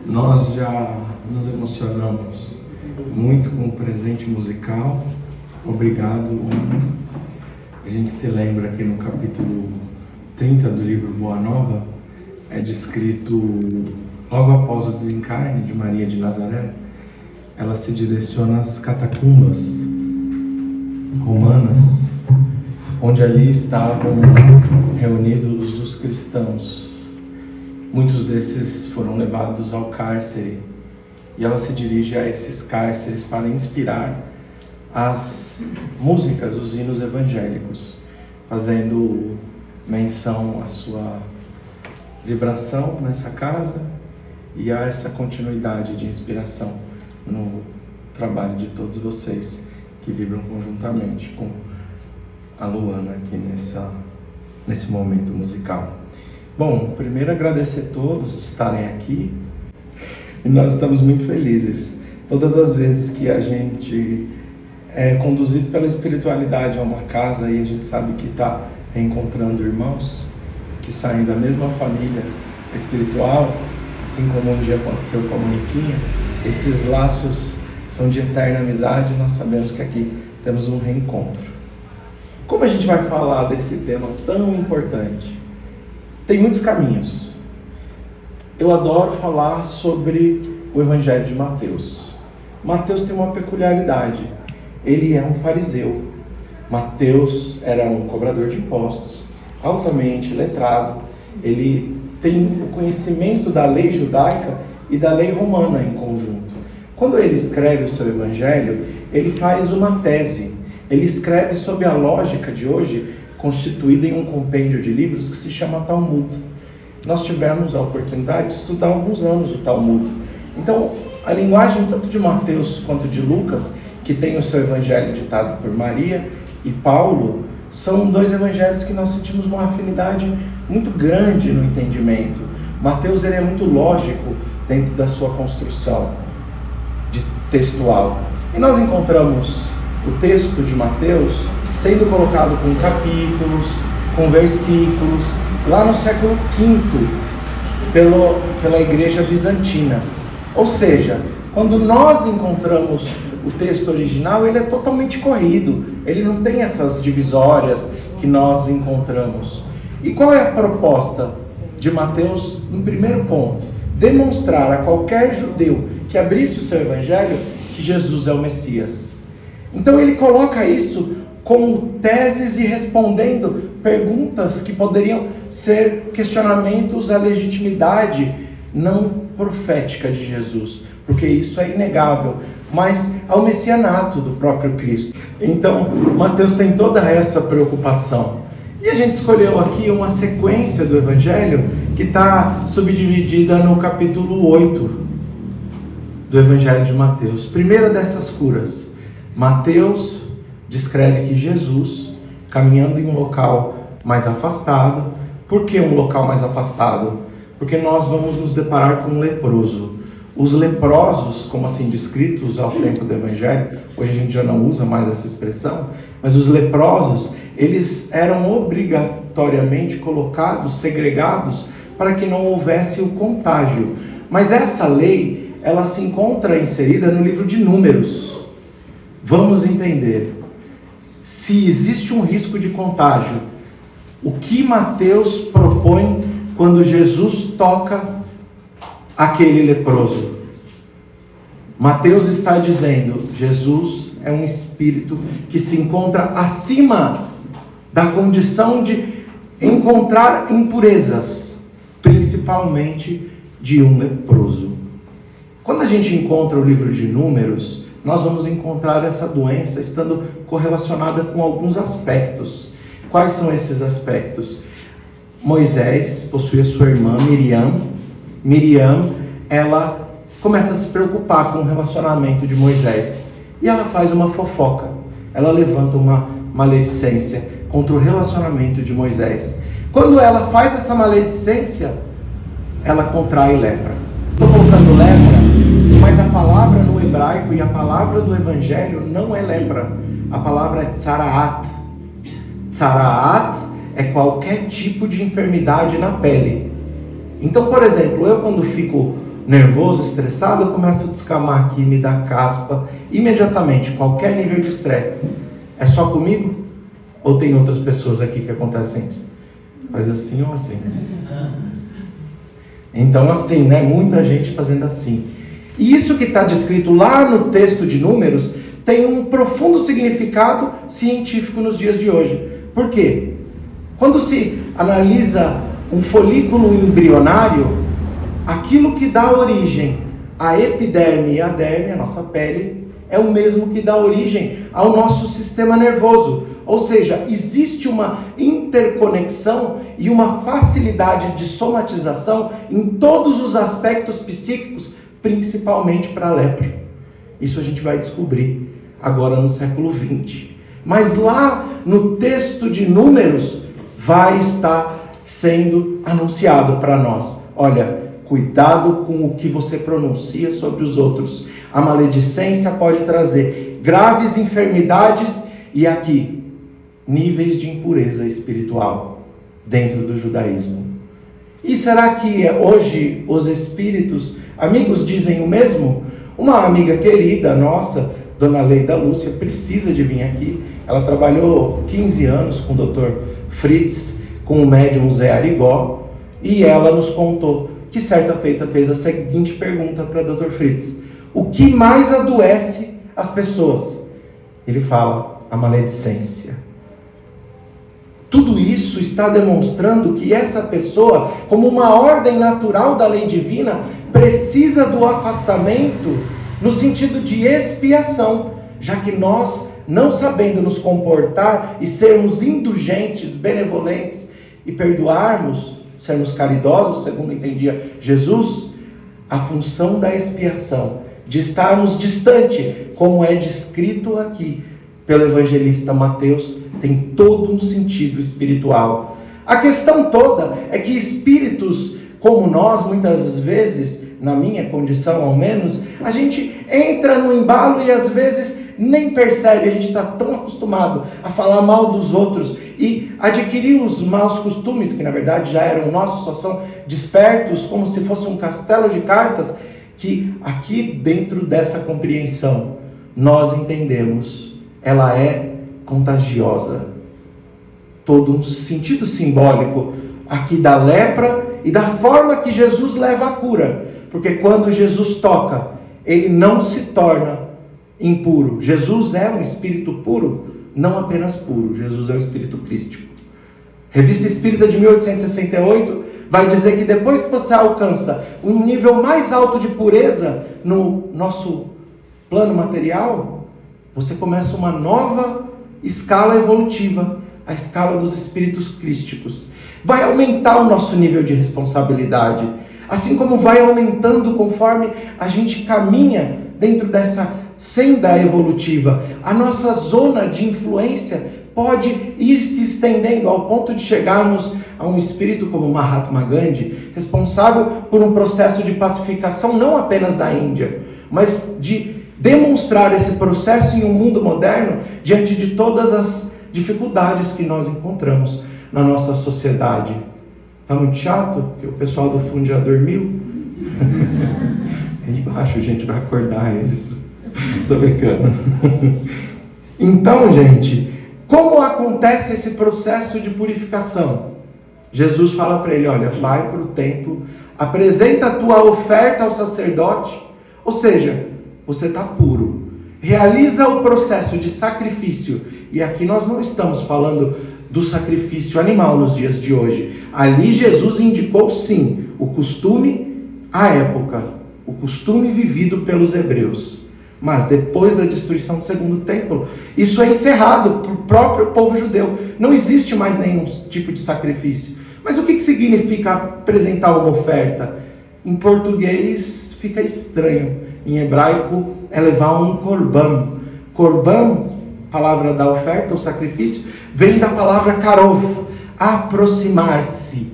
Nós já nos emocionamos muito com o presente musical. Obrigado, Ana. A gente se lembra que no capítulo 30 do livro Boa Nova é descrito, logo após o desencarne de Maria de Nazaré, ela se direciona às catacumbas romanas, onde ali estavam reunidos os cristãos. Muitos desses foram levados ao cárcere, e ela se dirige a esses cárceres para inspirar as músicas, os hinos evangélicos, fazendo menção à sua vibração nessa casa e a essa continuidade de inspiração no trabalho de todos vocês que vibram conjuntamente com a Luana aqui nesse momento musical. Bom, primeiro agradecer a todos por estarem aqui, e nós estamos muito felizes. Todas as vezes que a gente é conduzido pela espiritualidade a uma casa e a gente sabe que está reencontrando irmãos que saem da mesma família espiritual, assim como um dia aconteceu com a Moniquinha, esses laços são de eterna amizade, e nós sabemos que aqui temos um reencontro. Como a gente vai falar desse tema tão importante? Tem muitos caminhos. Eu adoro falar sobre o Evangelho de Mateus. Mateus tem uma peculiaridade. Ele é um fariseu. Mateus era um cobrador de impostos, altamente letrado. Ele tem o conhecimento da lei judaica e da lei romana em conjunto. Quando ele escreve o seu Evangelho, ele faz uma tese. Ele escreve sob a lógica de hoje, constituída em um compêndio de livros que se chama Talmud. Nós tivemos a oportunidade de estudar há alguns anos o Talmud. Então, a linguagem tanto de Mateus quanto de Lucas, que tem o seu evangelho ditado por Maria e Paulo, são dois evangelhos que nós sentimos uma afinidade muito grande no entendimento. Mateus ele é muito lógico dentro da sua construção textual. E nós encontramos o texto de Mateus sendo colocado com capítulos, com versículos, lá no século V, pela igreja bizantina. Ou seja, quando nós encontramos o texto original, ele é totalmente corrido, ele não tem essas divisórias que nós encontramos. E qual é a proposta de Mateus no primeiro ponto? Demonstrar a qualquer judeu que abrisse o seu evangelho que Jesus é o Messias. Então ele coloca isso como teses e respondendo perguntas que poderiam ser questionamentos à legitimidade não profética de Jesus, porque isso é inegável, mas ao messianato do próprio Cristo. Então, Mateus tem toda essa preocupação. E a gente escolheu aqui uma sequência do Evangelho que está subdividida no capítulo 8 do Evangelho de Mateus. Primeira dessas curas, Mateus descreve que Jesus, caminhando em um local mais afastado. Por que um local mais afastado? Porque nós vamos nos deparar com um leproso. Os leprosos, como assim descritos ao tempo do Evangelho, hoje a gente já não usa mais essa expressão, mas os leprosos, eles eram obrigatoriamente colocados, segregados, para que não houvesse o contágio. Mas essa lei, ela se encontra inserida no livro de Números. Vamos entender. Se existe um risco de contágio, o que Mateus propõe quando Jesus toca aquele leproso? Mateus está dizendo, Jesus é um espírito que se encontra acima da condição de encontrar impurezas, principalmente de um leproso. Quando a gente encontra o livro de Números, nós vamos encontrar essa doença estando correlacionada com alguns aspectos. Quais são esses aspectos? Moisés possui a sua irmã Miriam. Miriam, ela começa a se preocupar com o relacionamento de Moisés. E ela faz uma fofoca. Ela levanta uma maledicência contra o relacionamento de Moisés. Quando ela faz essa maledicência, ela contrai lepra. Estou colocando lepra, mas a palavra no hebraico e a palavra do evangelho não é lepra. A palavra é tsaraat. Tsaraat é qualquer tipo de enfermidade na pele. Então, por exemplo, eu quando fico nervoso, estressado, eu começo a descamar aqui, me dá caspa, imediatamente, qualquer nível de estresse. É só comigo? Ou tem outras pessoas aqui que acontecem isso? Faz assim ou assim? Então assim, né? Muita gente fazendo assim. E isso que está descrito lá no texto de Números tem um profundo significado científico nos dias de hoje. Por quê? Quando se analisa um folículo embrionário, aquilo que dá origem à epiderme e à derme, a nossa pele, é o mesmo que dá origem ao nosso sistema nervoso. Ou seja, existe uma interconexão e uma facilidade de somatização em todos os aspectos psíquicos, principalmente para a lepra. Isso a gente vai descobrir agora no século XX. Mas lá no texto de Números vai estar sendo anunciado para nós. Olha, cuidado com o que você pronuncia sobre os outros. A maledicência pode trazer graves enfermidades e aqui, níveis de impureza espiritual dentro do judaísmo. E será que hoje os espíritos amigos dizem o mesmo? Uma amiga querida nossa, Dona Leida Lúcia, precisa de vir aqui. Ela trabalhou 15 anos com o Dr. Fritz, com o médium Zé Arigó, e ela nos contou que certa feita fez a seguinte pergunta para o Dr. Fritz: o que mais adoece as pessoas? Ele fala: a maledicência. Tudo isso está demonstrando que essa pessoa, como uma ordem natural da lei divina, precisa do afastamento no sentido de expiação, já que nós, não sabendo nos comportar e sermos indulgentes, benevolentes e perdoarmos, sermos caridosos, segundo entendia Jesus, a função da expiação, de estarmos distante, como é descrito aqui pelo evangelista Mateus, tem todo um sentido espiritual. A questão toda é que espíritos como nós, muitas vezes, na minha condição ao menos, a gente entra no embalo e às vezes nem percebe, a gente está tão acostumado a falar mal dos outros e adquirir os maus costumes, que na verdade já eram nossos, só são despertos como se fosse um castelo de cartas, que aqui dentro dessa compreensão nós entendemos, ela é contagiosa. Todo um sentido simbólico aqui da lepra e da forma que Jesus leva a cura, porque quando Jesus toca, ele não se torna impuro. Jesus é um espírito puro, não apenas puro, Jesus é um espírito crístico. Revista Espírita de 1868 vai dizer que depois que você alcança um nível mais alto de pureza no nosso plano material, você começa uma nova escala evolutiva, a escala dos espíritos crísticos. Vai aumentar o nosso nível de responsabilidade, assim como vai aumentando conforme a gente caminha dentro dessa senda evolutiva. A nossa zona de influência pode ir se estendendo ao ponto de chegarmos a um espírito como Mahatma Gandhi, responsável por um processo de pacificação não apenas da Índia, mas de demonstrar esse processo em um mundo moderno diante de todas as dificuldades que nós encontramos na nossa sociedade. Tá muito chato? Porque o pessoal do fundo já dormiu? Aí embaixo, gente, vai acordar eles. Tô brincando. Então, gente, como acontece esse processo de purificação? Jesus fala para ele: olha, vai para o templo, apresenta a tua oferta ao sacerdote, ou seja, você está puro. Realiza o processo de sacrifício. E aqui nós não estamos falando do sacrifício animal nos dias de hoje. Ali Jesus indicou sim o costume à época, o costume vivido pelos hebreus. Mas depois da destruição do segundo templo, isso é encerrado para o próprio povo judeu. Não existe mais nenhum tipo de sacrifício. Mas o que significa apresentar uma oferta? Em português fica estranho. Em hebraico é levar um korban. Korban, palavra da oferta, o sacrifício, vem da palavra karov, aproximar-se.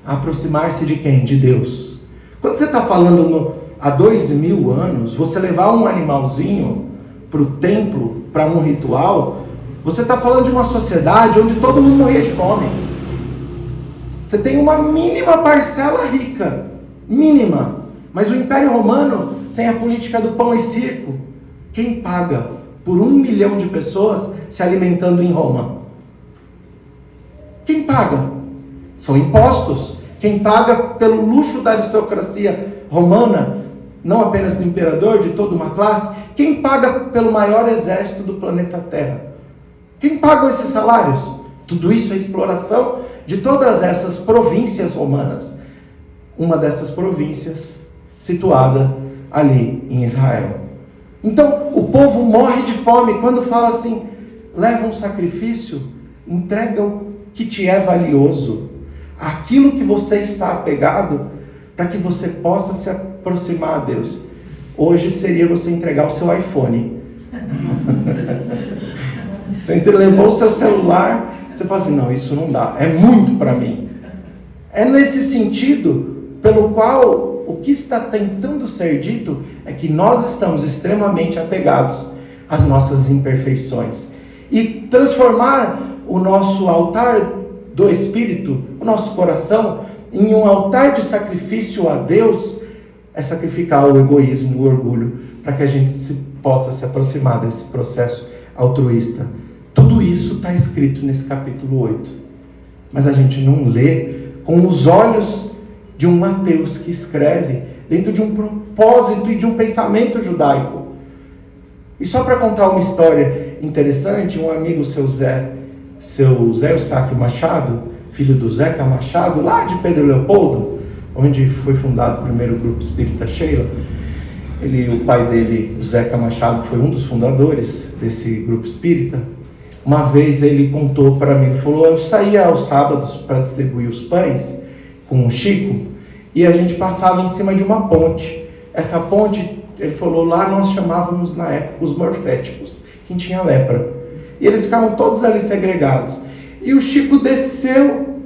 Aproximar-se de quem? De Deus. Quando você está falando há 2000 anos, você levar um animalzinho para o templo, para um ritual, você está falando de uma sociedade onde todo mundo morria de fome. Você tem uma mínima parcela rica, mínima, Mas o Império Romano tem a política do pão e circo. Quem paga por 1 milhão de pessoas se alimentando em Roma? Quem paga? São impostos. Quem paga pelo luxo da aristocracia romana, não apenas do imperador, de toda uma classe, quem paga pelo maior exército do planeta Terra? Quem paga esses salários? Tudo isso é exploração de todas essas províncias romanas. Uma dessas províncias situada ali em Israel. Então, o povo morre de fome quando fala assim: leva um sacrifício, entrega o que te é valioso, aquilo que você está apegado, para que você possa se aproximar a Deus. Hoje seria você entregar o seu iPhone. Você levou o seu celular, você fala assim: não, isso não dá, é muito para mim. É nesse sentido pelo qual o que está tentando ser dito é que nós estamos extremamente apegados às nossas imperfeições. E transformar o nosso altar do Espírito, o nosso coração, em um altar de sacrifício a Deus, é sacrificar o egoísmo, o orgulho, para que a gente possa se aproximar desse processo altruísta. Tudo isso está escrito nesse capítulo 8. Mas a gente não lê com os olhos de um Mateus que escreve dentro de um propósito e de um pensamento judaico. E só para contar uma história interessante, um amigo, seu Zé Eustáquio Machado, filho do Zeca Machado, lá de Pedro Leopoldo, onde foi fundado o primeiro grupo espírita Sheila. O pai dele, o Zeca Machado, foi um dos fundadores desse grupo espírita. Uma vez ele contou para mim, falou: eu saía aos sábados para distribuir os pães com o Chico, e a gente passava em cima de uma ponte. Essa ponte, ele falou, lá nós chamávamos na época os morféticos, quem tinha lepra. E eles ficavam todos ali segregados. E o Chico desceu,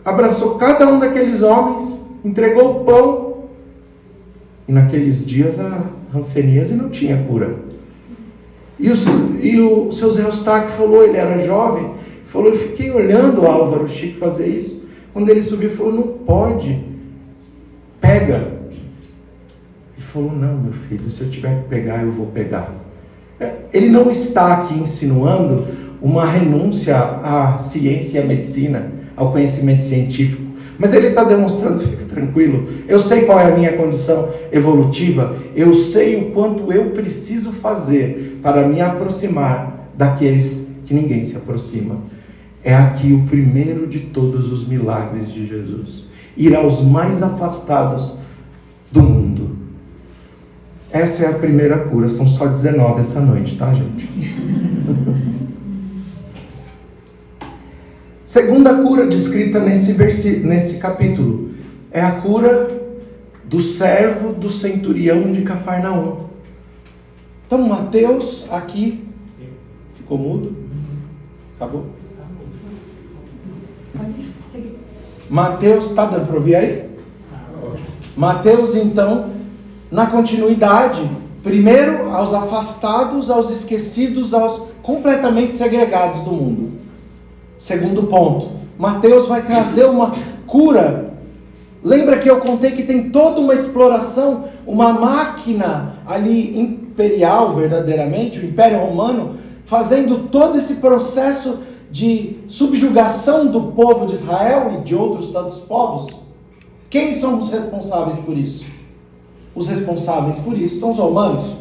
abraçou cada um daqueles homens, entregou o pão. E naqueles dias a hanseníase não tinha cura. E o seu Zé Eustáquio falou, ele era jovem, falou: eu fiquei olhando o Álvaro Chico fazer isso. Quando ele subiu, falou: não pode, pega. Ele falou: não, meu filho, se eu tiver que pegar, eu vou pegar. Ele não está aqui insinuando uma renúncia à ciência e à medicina, ao conhecimento científico, mas ele está demonstrando: fica tranquilo, eu sei qual é a minha condição evolutiva, eu sei o quanto eu preciso fazer para me aproximar daqueles que ninguém se aproxima. É aqui o primeiro de todos os milagres de Jesus: ir aos mais afastados do mundo. Essa é a primeira cura. São só 19 essa noite, tá, gente? Segunda cura descrita nesse capítulo é a cura do servo do centurião de Cafarnaum. Então, Mateus aqui ficou mudo? Acabou? Mateus, está dando para ouvir aí? Mateus, então, na continuidade, primeiro aos afastados, aos esquecidos, aos completamente segregados do mundo. Segundo ponto, Mateus vai trazer uma cura. Lembra que eu contei que tem toda uma exploração, uma máquina ali imperial, verdadeiramente, o Império Romano, fazendo todo esse processo de subjugação do povo de Israel e de outros tantos povos. Quem são os responsáveis por isso? Os responsáveis por isso são os romanos.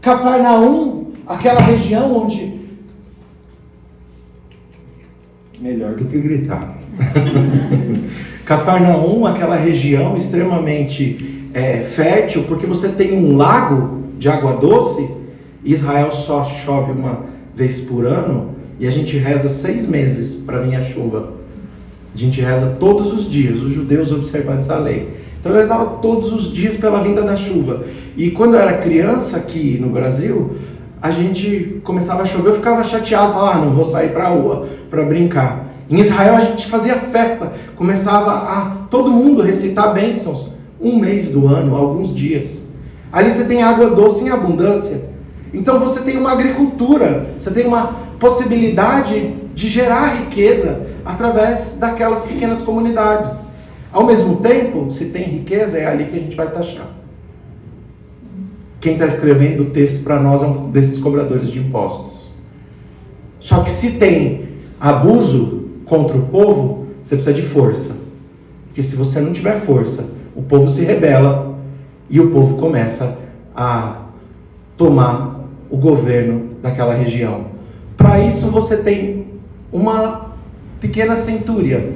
Cafarnaum, aquela região onde... Melhor do que gritar. Cafarnaum, aquela região extremamente fértil, porque você tem um lago de água doce. Israel só chove uma vez por ano, e a gente reza 6 meses para vir a chuva. A gente reza todos os dias, os judeus observantes a lei. Então eu rezava todos os dias pela vinda da chuva. E quando eu era criança aqui no Brasil, a gente começava a chover, eu ficava chateado, falava: não vou sair para a rua para brincar. Em Israel a gente fazia festa, começava a todo mundo recitar bênçãos, 1 mês do ano, alguns dias. Ali você tem água doce em abundância. Então você tem uma agricultura, você tem uma possibilidade de gerar riqueza através daquelas pequenas comunidades. Ao mesmo tempo, se tem riqueza, é ali que a gente vai taxar. Quem está escrevendo o texto para nós é um desses cobradores de impostos. Só que se tem abuso contra o povo, você precisa de força. Porque se você não tiver força, o povo se rebela e o povo começa a tomar o governo daquela região. Para isso você tem uma pequena centúria,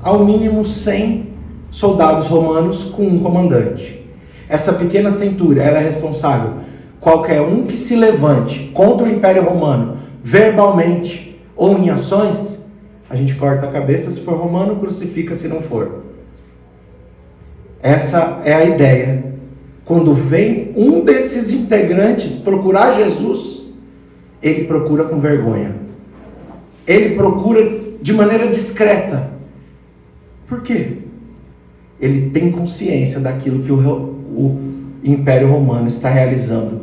ao mínimo 100 soldados romanos com um comandante. Essa pequena centúria, ela é responsável. Qualquer um que se levante contra o Império Romano, verbalmente ou em ações, a gente corta a cabeça se for romano, crucifica se não for. Essa é a ideia. Quando vem um desses integrantes procurar Jesus, ele procura com vergonha. Ele procura de maneira discreta. Por quê? Ele tem consciência daquilo que o Império Romano está realizando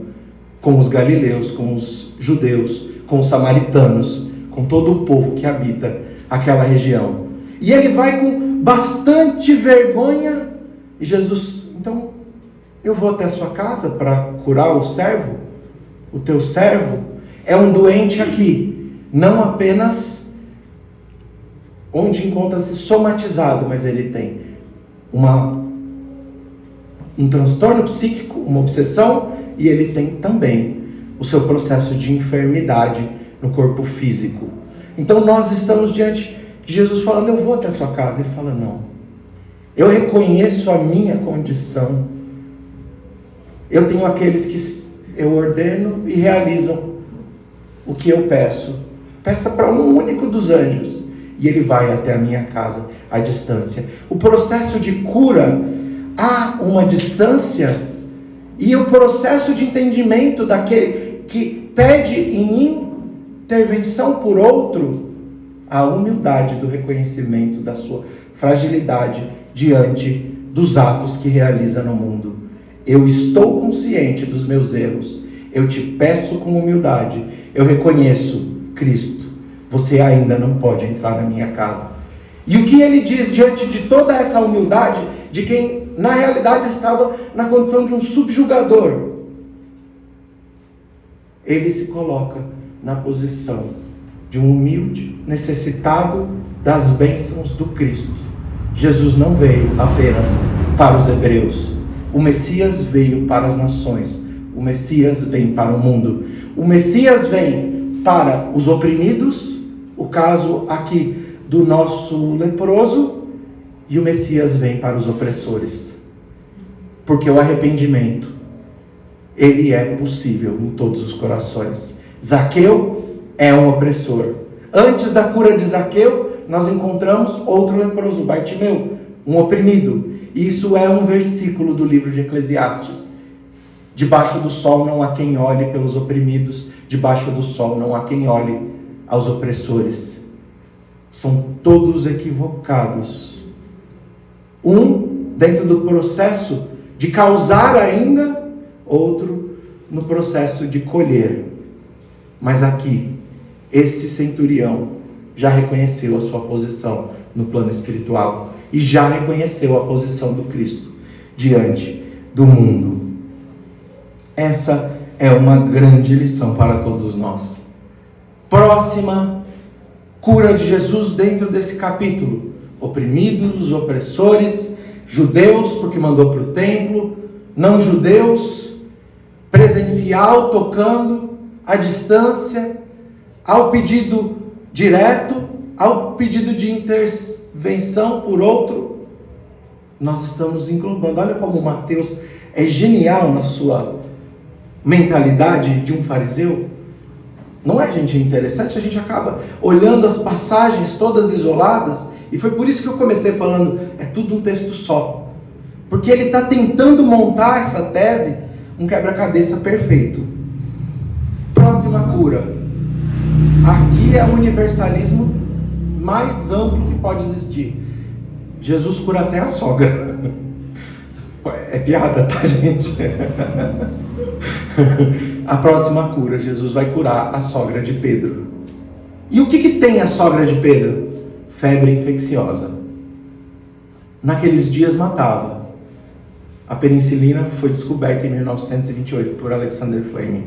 com os galileus, com os judeus, com os samaritanos, com todo o povo que habita aquela região. E ele vai com bastante vergonha. E Jesus, então, eu vou até a sua casa para curar o servo, o teu servo. É um doente aqui, não apenas onde encontra-se somatizado, mas ele tem um transtorno psíquico, uma obsessão, e ele tem também o seu processo de enfermidade no corpo físico. Então nós estamos diante de Jesus falando, eu vou até a sua casa. Ele fala, não, eu reconheço a minha condição, eu tenho aqueles que eu ordeno e realizam o que eu peço. Peça para um único dos anjos, e ele vai até a minha casa à distância. O processo de cura, há uma distância, e o processo de entendimento daquele que pede em intervenção por outro, a humildade do reconhecimento da sua fragilidade diante dos atos que realiza no mundo. Eu estou consciente dos meus erros, eu te peço com humildade, eu reconheço, Cristo, você ainda não pode entrar na minha casa. E o que ele diz diante de toda essa humildade, de quem na realidade estava na condição de um subjugador? Ele se coloca na posição de um humilde, necessitado das bênçãos do Cristo. Jesus não veio apenas para os hebreus. O Messias veio para as nações. O Messias vem para o mundo. O Messias vem para os oprimidos, o caso aqui do nosso leproso, e o Messias vem para os opressores. Porque o arrependimento, ele é possível em todos os corações. Zaqueu é um opressor. Antes da cura de Zaqueu, nós encontramos outro leproso, Bartimeu, um oprimido. E isso é um versículo do livro de Eclesiastes. Debaixo do sol não há quem olhe pelos oprimidos, debaixo do sol não há quem olhe aos opressores. São todos equivocados. Um dentro do processo de causar ainda, outro no processo de colher. Mas aqui, esse centurião já reconheceu a sua posição no plano espiritual e já reconheceu a posição do Cristo diante do mundo. Essa é uma grande lição para todos nós. Próxima cura de Jesus dentro desse capítulo: oprimidos, opressores, judeus, porque mandou para o templo, não judeus, presencial, tocando, à distância, ao pedido direto, ao pedido de intervenção por outro. Nós estamos englobando. Olha como Mateus é genial na sua mentalidade de um fariseu. Não é, gente, interessante? A gente acaba olhando as passagens todas isoladas, e foi por isso que eu comecei falando, é tudo um texto só. Porque ele está tentando montar essa tese, um quebra-cabeça perfeito. Próxima cura. Aqui é o universalismo mais amplo que pode existir. Jesus cura até a sogra. É piada, tá, gente? A próxima cura, Jesus vai curar a sogra de Pedro. E o que tem a sogra de Pedro? Febre infecciosa. naqueles dias matava. A penicilina foi descoberta em 1928 por Alexander Fleming.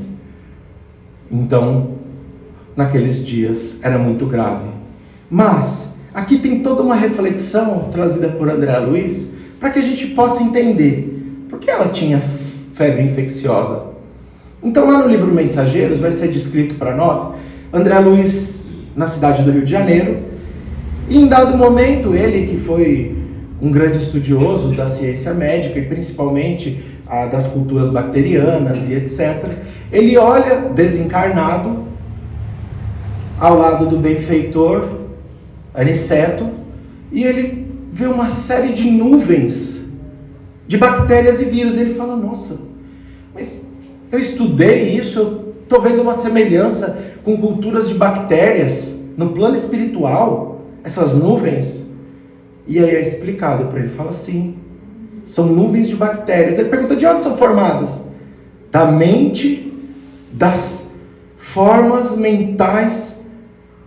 Então, naqueles dias era muito grave. Mas aqui tem toda uma reflexão trazida por André Luiz para que a gente possa entender por que ela tinha febre infecciosa. Então, lá no livro Mensageiros vai ser descrito para nós André Luiz na cidade do Rio de Janeiro, e em dado momento ele, que foi um grande estudioso da ciência médica e principalmente das culturas bacterianas e etc., ele olha desencarnado ao lado do benfeitor Aniceto e ele vê uma série de nuvens de bactérias e vírus. Ele fala: nossa, mas eu estudei isso, eu estou vendo uma semelhança com culturas de bactérias no plano espiritual, essas nuvens. E aí é explicado para ele, fala assim, são nuvens de bactérias. Ele pergunta: de onde são formadas? Da mente, das formas mentais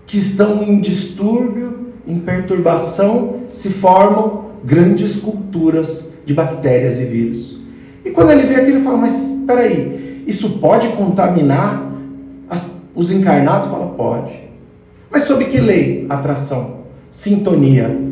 que estão em distúrbio, em perturbação, se formam grandes culturas de bactérias e vírus. E quando ele vê aquilo, ele fala: mas espera aí, isso pode contaminar os encarnados? Fala: pode. Mas sob que lei? Atração, sintonia.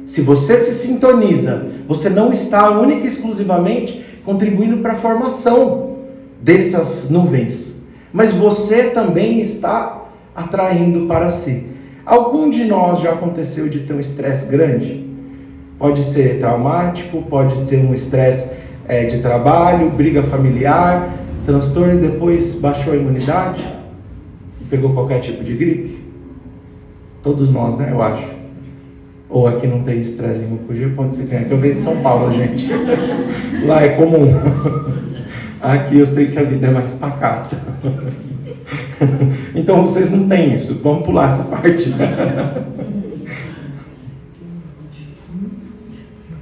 Se você se sintoniza, você não está única e exclusivamente contribuindo para a formação dessas nuvens, mas você também está atraindo para si. Algum de nós já aconteceu de ter um estresse grande? Pode ser traumático, pode ser um estresse de trabalho, briga familiar, transtorno, e depois baixou a imunidade e pegou qualquer tipo de gripe? Todos nós, né? Eu acho. Ou aqui não tem estresse em Mucugê, pode ser que é. Eu venho de São Paulo, gente. Lá é comum. Aqui eu sei que a vida é mais pacata. Então vocês não têm isso. Vamos pular essa parte.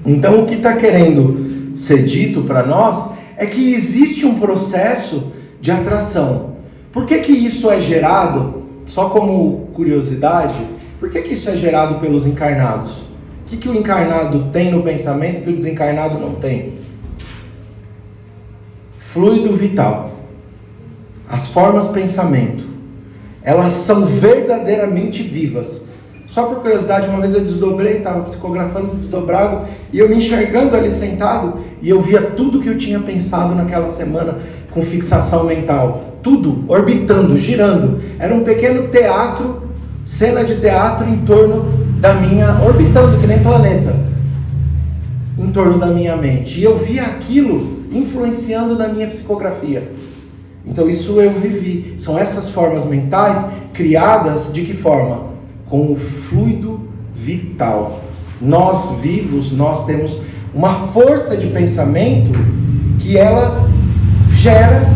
Então o que está querendo ser dito para nós é que existe um processo de atração. Por que isso é gerado? Só como curiosidade, por que isso é gerado pelos encarnados? O que o encarnado tem no pensamento que o desencarnado não tem? Fluido vital. As formas pensamento, elas são verdadeiramente vivas. Só por curiosidade, uma vez eu desdobrei, estava psicografando desdobrado, e eu me enxergando ali sentado, e eu via tudo que eu tinha pensado naquela semana com fixação mental. Tudo orbitando, girando. Era um pequeno teatro, cena de teatro em torno da minha, orbitando que nem planeta, em torno da minha mente. E eu via aquilo influenciando na minha psicografia. Então isso eu vivi. São essas formas mentais criadas de que forma? Com o fluido vital. Nós vivos, nós temos uma força de pensamento que ela gera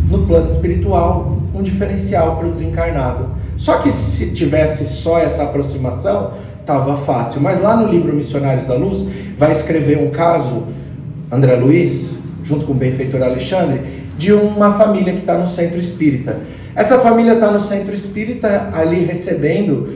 no plano espiritual um diferencial para o desencarnado. Só que se tivesse só essa aproximação, estava fácil. Mas lá no livro Missionários da Luz, vai escrever um caso, André Luiz, junto com o benfeitor Alexandre, de uma família que está no centro espírita. Essa família está no centro espírita, ali recebendo,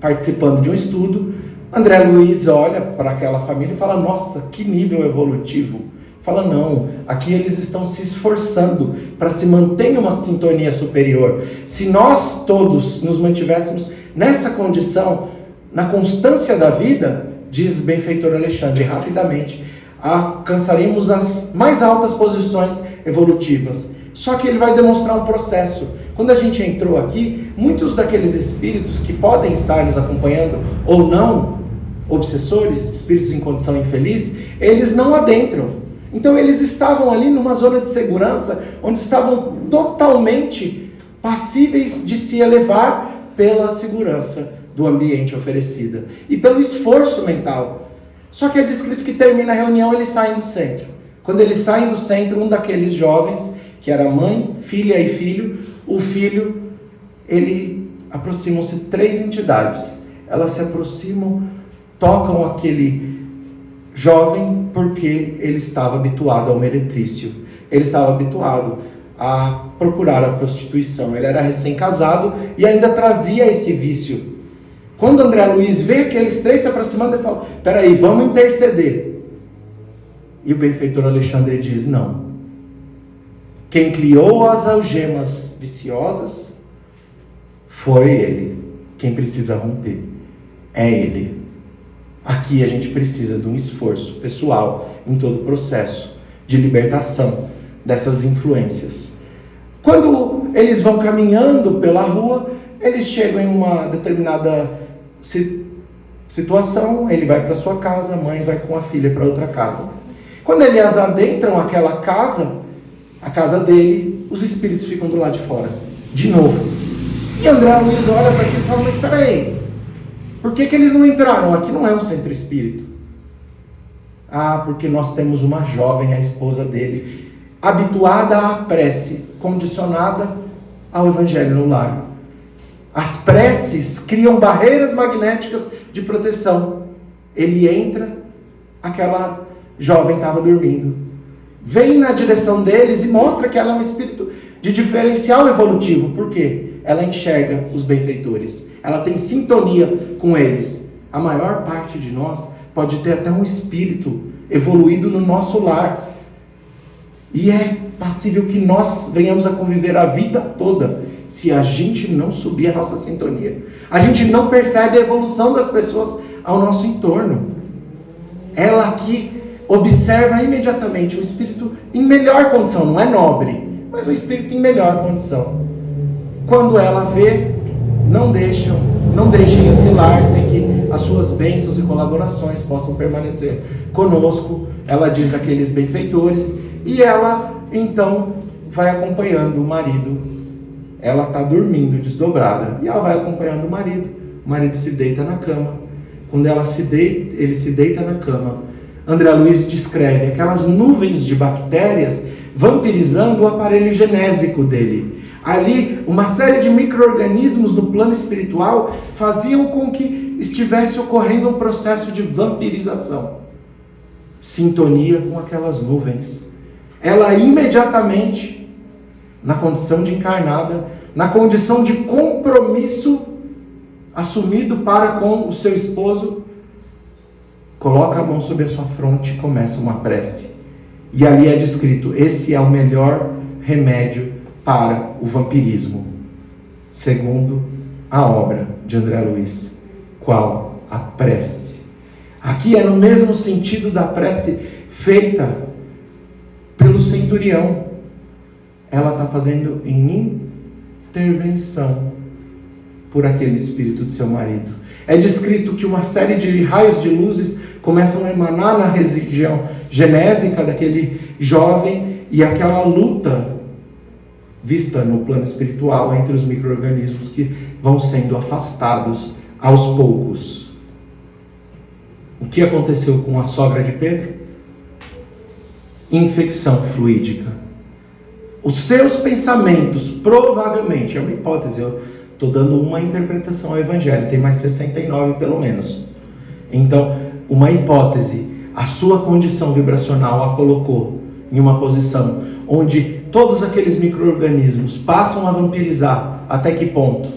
participando de um estudo. André Luiz olha para aquela família e fala: nossa, que nível evolutivo. Fala: não, aqui eles estão se esforçando para se manter em uma sintonia superior. Se nós todos nos mantivéssemos nessa condição, na constância da vida, diz benfeitor Alexandre, rapidamente alcançaríamos as mais altas posições evolutivas. Só que ele vai demonstrar um processo. Quando a gente entrou aqui, muitos daqueles espíritos que podem estar nos acompanhando ou não, obsessores, espíritos em condição infeliz, eles não adentram. Então eles estavam ali numa zona de segurança, onde estavam totalmente passíveis de se elevar pela segurança do ambiente oferecida e pelo esforço mental. Só que é descrito que termina a reunião, eles saem do centro. Quando eles saem do centro, um daqueles jovens, que era mãe, filha e filho, o filho, aproximam-se 3 entidades. Elas se aproximam, tocam aquele jovem porque ele estava habituado ao meretrício. Ele estava habituado a procurar a prostituição. Ele era recém-casado e ainda trazia esse vício. Quando André Luiz vê aqueles 3 se aproximando, ele fala: peraí, vamos interceder. E o benfeitor Alexandre diz: não. Quem criou as algemas viciosas foi ele. Quem precisa romper é ele. Aqui a gente precisa de um esforço pessoal em todo o processo de libertação dessas influências. Quando eles vão caminhando pela rua, eles chegam em uma determinada situação, ele vai para sua casa, a mãe vai com a filha para outra casa. Quando eles adentram aquela casa, a casa dele, os espíritos ficam do lado de fora, de novo. E André Luiz olha para aquilo e fala: mas espera aí, por que eles não entraram? Aqui não é um centro espírita. Ah, porque nós temos uma jovem, a esposa dele, habituada à prece, condicionada ao evangelho no lar. As preces criam barreiras magnéticas de proteção. Ele entra, aquela jovem estava dormindo. Vem na direção deles e mostra que ela é um espírito de diferencial evolutivo. Por quê? Ela enxerga os benfeitores. Ela tem sintonia com eles. A maior parte de nós pode ter até um espírito evoluído no nosso lar. E é passível que nós venhamos a conviver a vida toda se a gente não subir a nossa sintonia. A gente não percebe a evolução das pessoas ao nosso entorno. Ela aqui observa imediatamente um espírito em melhor condição, não é nobre, mas um espírito em melhor condição. Quando ela vê, não deixem esse lar sem que as suas bênçãos e colaborações possam permanecer conosco. Ela diz àqueles benfeitores, e ela então vai acompanhando o marido. Ela está dormindo desdobrada, e ela vai acompanhando o marido se deita na cama. Quando ele se deita na cama, André Luiz descreve aquelas nuvens de bactérias vampirizando o aparelho genésico dele. Ali, uma série de micro-organismos no plano espiritual faziam com que estivesse ocorrendo um processo de vampirização. Sintonia com aquelas nuvens. Ela imediatamente, na condição de encarnada, na condição de compromisso assumido para com o seu esposo, coloca a mão sobre a sua fronte e começa uma prece. E ali é descrito: esse é o melhor remédio para o vampirismo, segundo a obra de André Luiz. Qual? A prece. Aqui é no mesmo sentido da prece feita pelo centurião. Ela está fazendo em intervenção por aquele espírito de seu marido. É descrito que uma série de raios de luzes começam a emanar na região genésica daquele jovem, e aquela luta vista no plano espiritual entre os micro-organismos que vão sendo afastados aos poucos. O que aconteceu com a sogra de Pedro? Infecção fluídica. Os seus pensamentos, provavelmente, é uma hipótese, eu estou dando uma interpretação ao Evangelho, tem mais 69 pelo menos. Então, uma hipótese, a sua condição vibracional a colocou em uma posição onde todos aqueles micro-organismos passam a vampirizar. Até que ponto?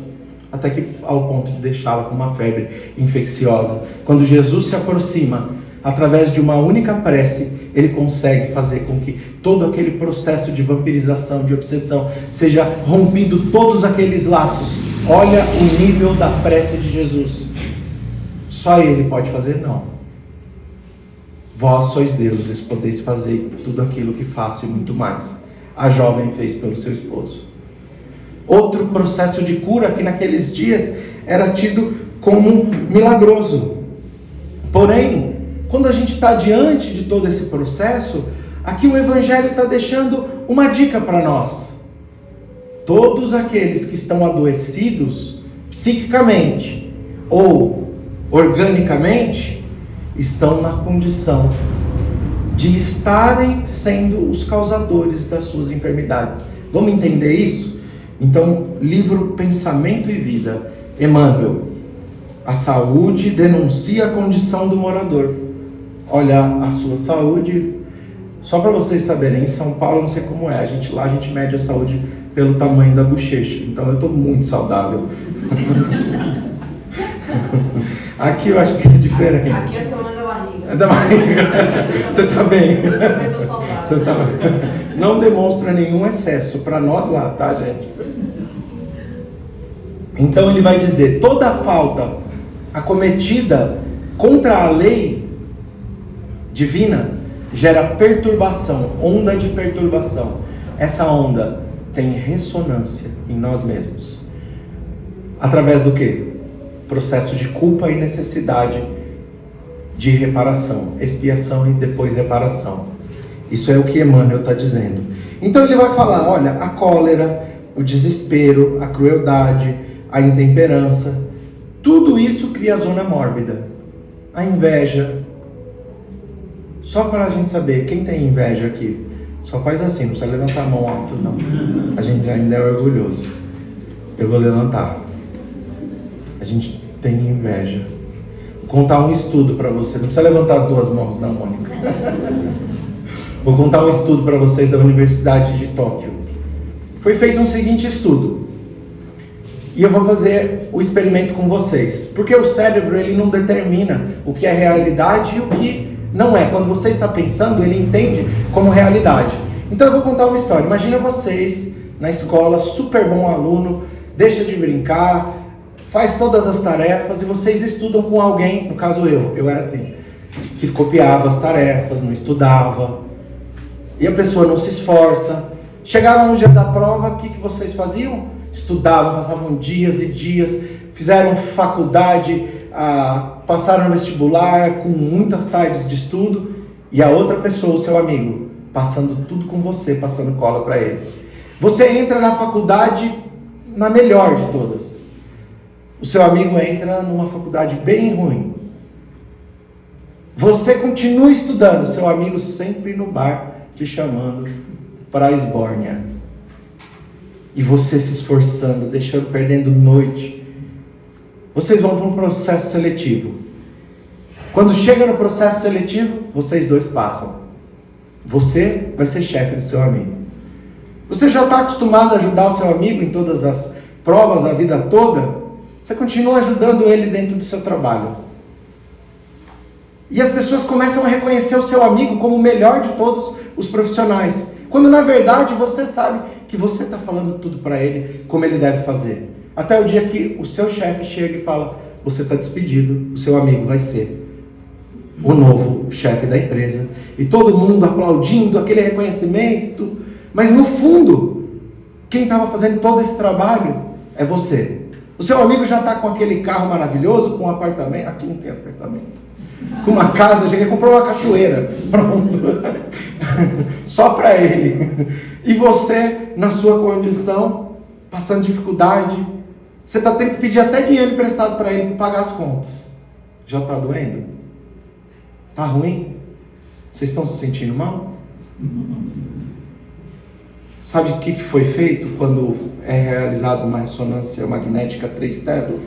Até que ao ponto de deixá-la com uma febre infecciosa. Quando Jesus se aproxima, através de uma única prece, ele consegue fazer com que todo aquele processo de vampirização, de obsessão, seja rompido, todos aqueles laços. Olha o nível da prece de Jesus. Só ele pode fazer? Não. Vós sois deuses, podeis fazer tudo aquilo que faço e muito mais. A jovem fez pelo seu esposo. Outro processo de cura que naqueles dias era tido como milagroso. Porém, quando a gente está diante de todo esse processo, aqui o Evangelho está deixando uma dica para nós. Todos aqueles que estão adoecidos psiquicamente ou organicamente estão na condição de estarem sendo os causadores das suas enfermidades. Vamos entender isso? Então, livro Pensamento e Vida, Emmanuel. A saúde denuncia a condição do morador. Olha a sua saúde. Só para vocês saberem, em São Paulo, eu não sei como é, lá a gente mede a saúde pelo tamanho da bochecha. Então eu estou muito saudável. Aqui eu acho que é diferente. Aqui é tamanho da barriga. É da barriga. Você está bem. Eu também tô saudável. Você tá... Não demonstra nenhum excesso para nós lá, tá, gente? Então ele vai dizer, toda falta acometida contra a lei divina gera perturbação, onda de perturbação. Essa onda tem ressonância em nós mesmos. Através do quê? Processo de culpa e necessidade de reparação, expiação e depois reparação. Isso é o que Emmanuel está dizendo. Então ele vai falar, olha, a cólera, o desespero, a crueldade, a intemperança, tudo isso cria zona mórbida. A inveja. Só para a gente saber, quem tem inveja aqui? Só faz assim, não precisa levantar a mão alto, não. A gente ainda é orgulhoso. Eu vou levantar. A gente tem inveja. Vou contar um estudo para você. Não precisa levantar as duas mãos, não, Mônica. Vou contar um estudo para vocês da Universidade de Tóquio. Foi feito um seguinte estudo. E eu vou fazer o experimento com vocês. Porque o cérebro, ele não determina o que é realidade e o que não é. Quando você está pensando, ele entende como realidade. Então eu vou contar uma história. Imagina vocês na escola, super bom aluno, deixa de brincar, faz todas as tarefas e vocês estudam com alguém, no caso eu era assim, que copiava as tarefas, não estudava, e a pessoa não se esforça. Chegava no dia da prova, o que vocês faziam? Estudavam, passavam dias e dias, fizeram faculdade, passaram no vestibular com muitas tardes de estudo, e a outra pessoa, o seu amigo, passando tudo com você, passando cola para ele. Você entra na faculdade na melhor de todas. O seu amigo entra numa faculdade bem ruim. Você continua estudando, seu amigo sempre no bar te chamando para a esbórnia. E você se esforçando, perdendo noite. Vocês vão para um processo seletivo. Quando chega no processo seletivo, vocês dois passam. Você vai ser chefe do seu amigo. Você já está acostumado a ajudar o seu amigo em todas as provas a vida toda? Você continua ajudando ele dentro do seu trabalho. E as pessoas começam a reconhecer o seu amigo como o melhor de todos os profissionais. Quando na verdade você sabe que você está falando tudo para ele, como ele deve fazer. Até o dia que o seu chefe chega e fala, você está despedido, o seu amigo vai ser o novo chefe da empresa. E todo mundo aplaudindo aquele reconhecimento. Mas no fundo, quem estava fazendo todo esse trabalho é você. O seu amigo já está com aquele carro maravilhoso, com um apartamento. Aqui não tem apartamento. Com uma casa, já comprou uma cachoeira. Pronto. Só para ele. E você, na sua condição, passando dificuldade, você está tendo que pedir até dinheiro emprestado para ele para pagar as contas. Já está doendo? Está ruim? Vocês estão se sentindo mal? Sabe o que foi feito quando é realizada uma ressonância magnética 3 Tesla?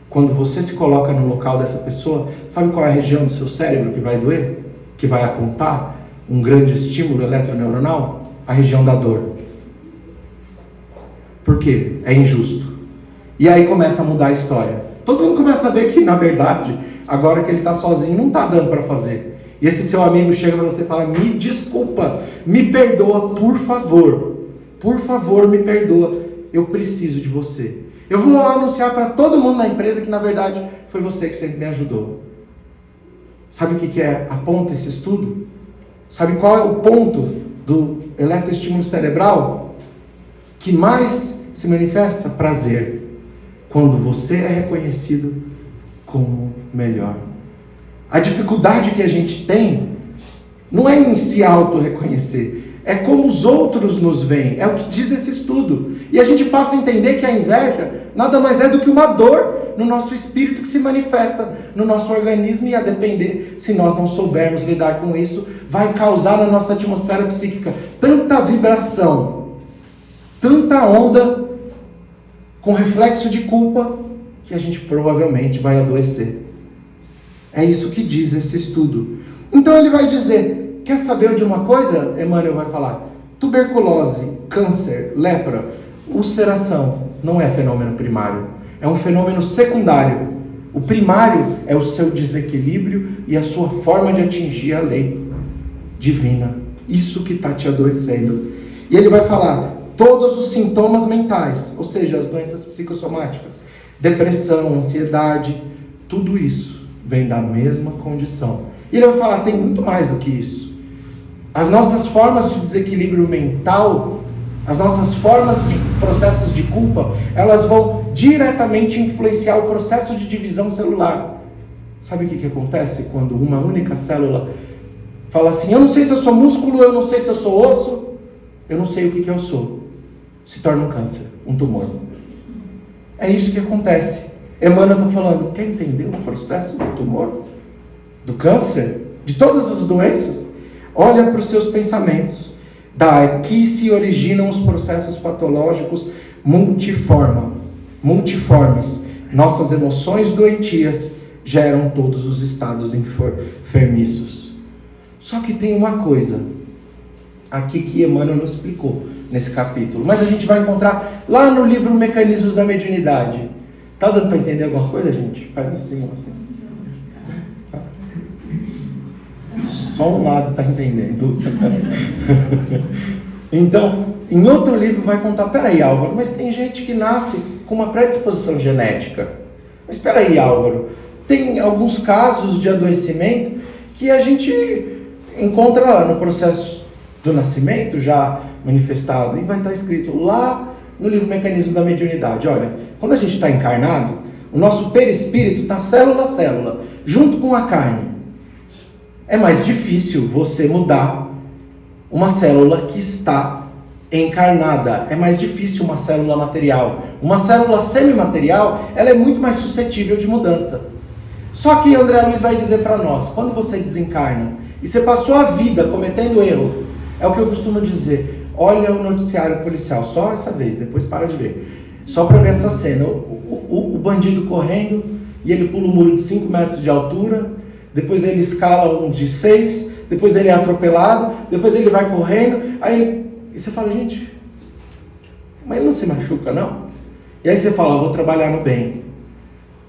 Quando você se coloca no local dessa pessoa, sabe qual é a região do seu cérebro que vai doer? Que vai apontar um grande estímulo eletroneuronal? A região da dor. Por quê? É injusto. E aí começa a mudar a história. Todo mundo começa a ver que, na verdade, agora que ele está sozinho, não está dando para fazer. E esse seu amigo chega para você e fala, me desculpa, me perdoa, por favor, me perdoa, eu preciso de você. Eu vou anunciar para todo mundo na empresa que na verdade foi você que sempre me ajudou. Sabe o que aponta esse estudo? Sabe qual é o ponto do eletroestímulo cerebral que mais se manifesta? Prazer. Quando você é reconhecido como melhor. A dificuldade que a gente tem não é em se auto-reconhecer, é como os outros nos veem, é o que diz esse estudo. E a gente passa a entender que a inveja nada mais é do que uma dor no nosso espírito que se manifesta no nosso organismo e a depender, se nós não soubermos lidar com isso, vai causar na nossa atmosfera psíquica tanta vibração, tanta onda com reflexo de culpa que a gente provavelmente vai adoecer. É isso que diz esse estudo. Então ele vai dizer, quer saber de uma coisa? Emmanuel vai falar, tuberculose, câncer, lepra, ulceração, não é fenômeno primário, é um fenômeno secundário. O primário é o seu desequilíbrio e a sua forma de atingir a lei divina. Isso que está te adoecendo. E ele vai falar todos os sintomas mentais, ou seja, as doenças psicossomáticas, depressão, ansiedade, tudo isso vem da mesma condição. E ele vai falar, tem muito mais do que isso. As nossas formas de desequilíbrio mental, as nossas formas de processos de culpa, elas vão diretamente influenciar o processo de divisão celular. Sabe o que acontece quando uma única célula fala assim, eu não sei se eu sou músculo, eu não sei se eu sou osso, eu não sei o que eu sou. Se torna um câncer, um tumor. É isso que acontece. Emmanuel está falando, quer entender o processo do tumor? Do câncer? De todas as doenças? Olha para os seus pensamentos. Daqui se originam os processos patológicos multiformes. Nossas emoções doentias geram todos os estados enfermiços. Só que tem uma coisa aqui que Emmanuel não explicou nesse capítulo, mas a gente vai encontrar lá no livro Mecanismos da Mediunidade. Tá dando para entender alguma coisa, gente? Faz assim. Só um lado está entendendo. Então, em outro livro vai contar, peraí, Álvaro, mas tem gente que nasce com uma predisposição genética. Mas peraí, Álvaro, tem alguns casos de adoecimento que a gente encontra no processo do nascimento já manifestado, e vai estar escrito lá no livro Mecanismo da Mediunidade. Olha, quando a gente está encarnado, o nosso perispírito está célula a célula, junto com a carne. É mais difícil você mudar uma célula que está encarnada. É mais difícil uma célula material. Uma célula semimaterial, ela é muito mais suscetível de mudança. Só que André Luiz vai dizer para nós, quando você desencarna e você passou a vida cometendo erro, é o que eu costumo dizer, olha o noticiário policial, só essa vez, depois para de ver. Só para ver essa cena, o bandido correndo, e ele pula um muro de 5 metros de altura, depois ele escala um de 6, depois ele é atropelado, depois ele vai correndo, e você fala, gente, mas ele não se machuca, não? E aí você fala, vou trabalhar no bem.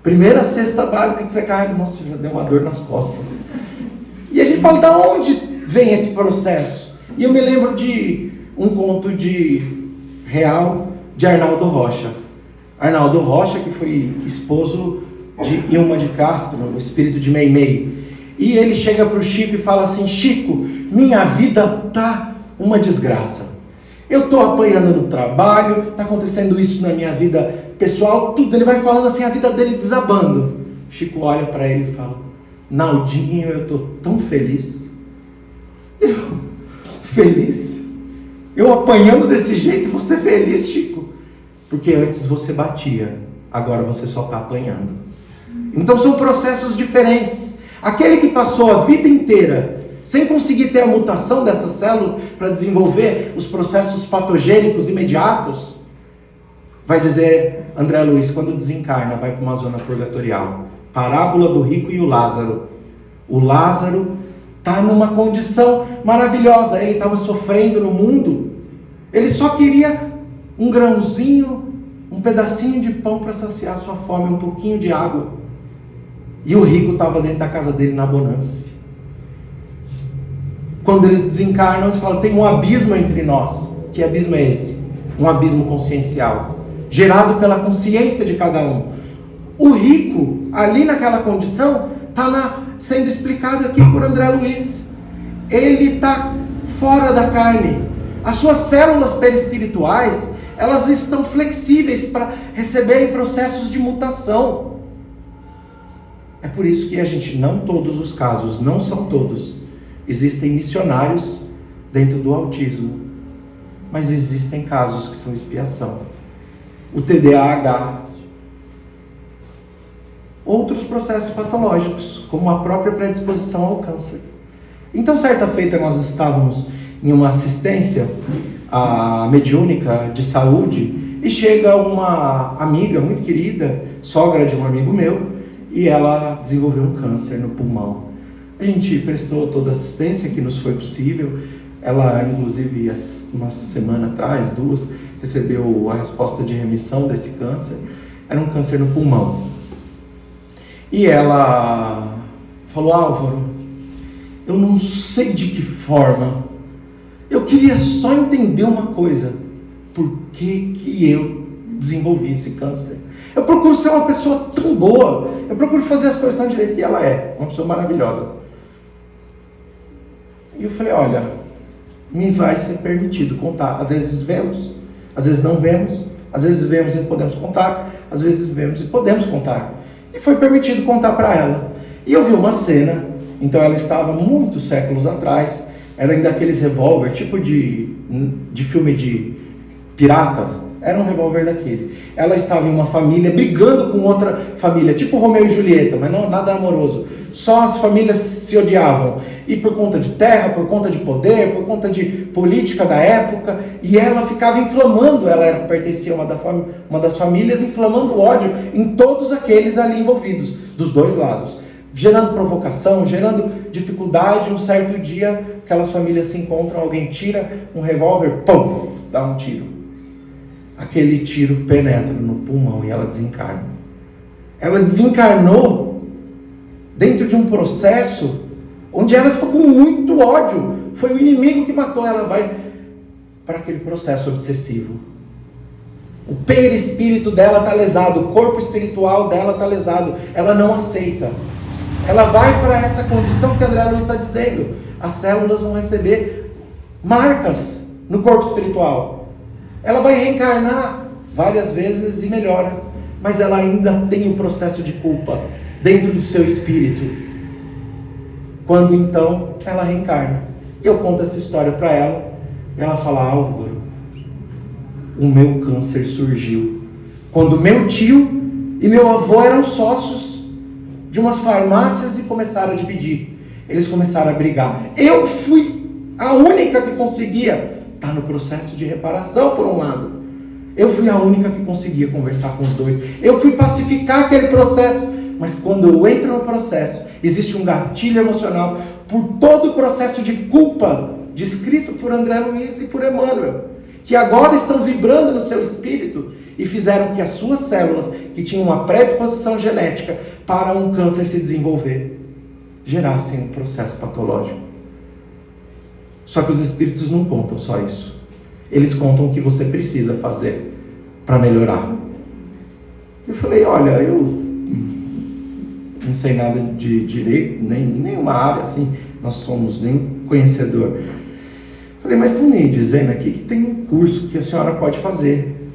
Primeira cesta básica que você carrega, nossa, já deu uma dor nas costas. E a gente fala, da onde vem esse processo? E eu me lembro de um conto real de Arnaldo Rocha. Arnaldo Rocha, que foi esposo de Ilma de Castro, o espírito de Meimei. E ele chega para o Chico e fala assim, Chico, minha vida tá uma desgraça. Eu estou apanhando no trabalho, está acontecendo isso na minha vida pessoal, tudo. Ele vai falando assim, a vida dele desabando. Chico olha para ele e fala, Naldinho, eu estou tão feliz. Feliz? Eu apanhando desse jeito, você feliz, Chico? Porque antes você batia, agora você só está apanhando. Então são processos diferentes. Aquele que passou a vida inteira sem conseguir ter a mutação dessas células para desenvolver os processos patogênicos imediatos, vai dizer André Luiz, quando desencarna, vai para uma zona purgatorial. Parábola do rico e o Lázaro. O Lázaro está numa condição maravilhosa. Ele estava sofrendo no mundo. Ele só queria um grãozinho, um pedacinho de pão para saciar sua fome, um pouquinho de água. E o rico estava dentro da casa dele na bonança. Quando eles desencarnam, eles falam, tem um abismo entre nós. Que abismo é esse? Um abismo consciencial, gerado pela consciência de cada um. O rico, ali naquela condição, está sendo explicado aqui por André Luiz. Ele está fora da carne. As suas células perispirituais, elas estão flexíveis para receberem processos de mutação. É por isso que a gente, não todos os casos, não são todos, existem missionários dentro do autismo, mas existem casos que são expiação. O TDAH, outros processos patológicos, como a própria predisposição ao câncer. Então, certa feita, nós estávamos em uma assistência mediúnica de saúde, e chega uma amiga muito querida, sogra de um amigo meu, e ela desenvolveu um câncer no pulmão. A gente prestou toda a assistência que nos foi possível. Ela, inclusive, uma semana atrás, 2, recebeu a resposta de remissão desse câncer. Era um câncer no pulmão. E ela falou: Álvaro, eu não sei de que forma, eu queria só entender uma coisa: por que eu desenvolvi esse câncer? Eu procuro ser uma pessoa tão boa, eu procuro fazer as coisas tão direito, e ela é uma pessoa maravilhosa. E eu falei: olha, me vai ser permitido contar. Às vezes vemos, às vezes não vemos, às vezes vemos e podemos contar, às vezes vemos e podemos contar. E foi permitido contar para ela. E eu vi uma cena, então ela estava muitos séculos atrás, era ainda aqueles revólver, tipo de filme de pirata, era um revólver daquele. Ela estava em uma família brigando com outra família, tipo Romeu e Julieta, mas não nada amoroso. Só as famílias se odiavam. E por conta de terra, por conta de poder, por conta de política da época. E ela ficava inflamando, pertencia a uma das famílias, inflamando ódio em todos aqueles ali envolvidos, dos dois lados. Gerando provocação, gerando dificuldade. Um certo dia, aquelas famílias se encontram, alguém tira um revólver, pum, dá um tiro. Aquele tiro penetra no pulmão e ela desencarna. Ela desencarnou dentro de um processo onde ela ficou com muito ódio. Foi o inimigo que matou. Ela vai para aquele processo obsessivo. O perispírito dela está lesado, o corpo espiritual dela está lesado. Ela não aceita. Ela vai para essa condição que André Luiz está dizendo. As células vão receber marcas no corpo espiritual. Ela vai reencarnar várias vezes e melhora, mas ela ainda tem o processo de culpa dentro do seu espírito. Quando então ela reencarna, eu conto essa história para ela, e ela fala: Álvaro, o meu câncer surgiu quando meu tio e meu avô eram sócios de umas farmácias e começaram a dividir. Eles começaram a brigar. Eu fui a única que conseguia. Está no processo de reparação, por um lado. Eu fui a única que conseguia conversar com os dois. Eu fui pacificar aquele processo. Mas quando eu entro no processo, existe um gatilho emocional por todo o processo de culpa descrito por André Luiz e por Emmanuel, que agora estão vibrando no seu espírito e fizeram que as suas células, que tinham uma predisposição genética para um câncer se desenvolver, gerassem um processo patológico. Só que os espíritos não contam só isso. Eles contam o que você precisa fazer para melhorar. Eu falei: olha, eu não sei nada de direito, nem nenhuma área assim, nós somos nem conhecedor. Eu falei: mas estão me dizendo aqui que tem um curso que a senhora pode fazer.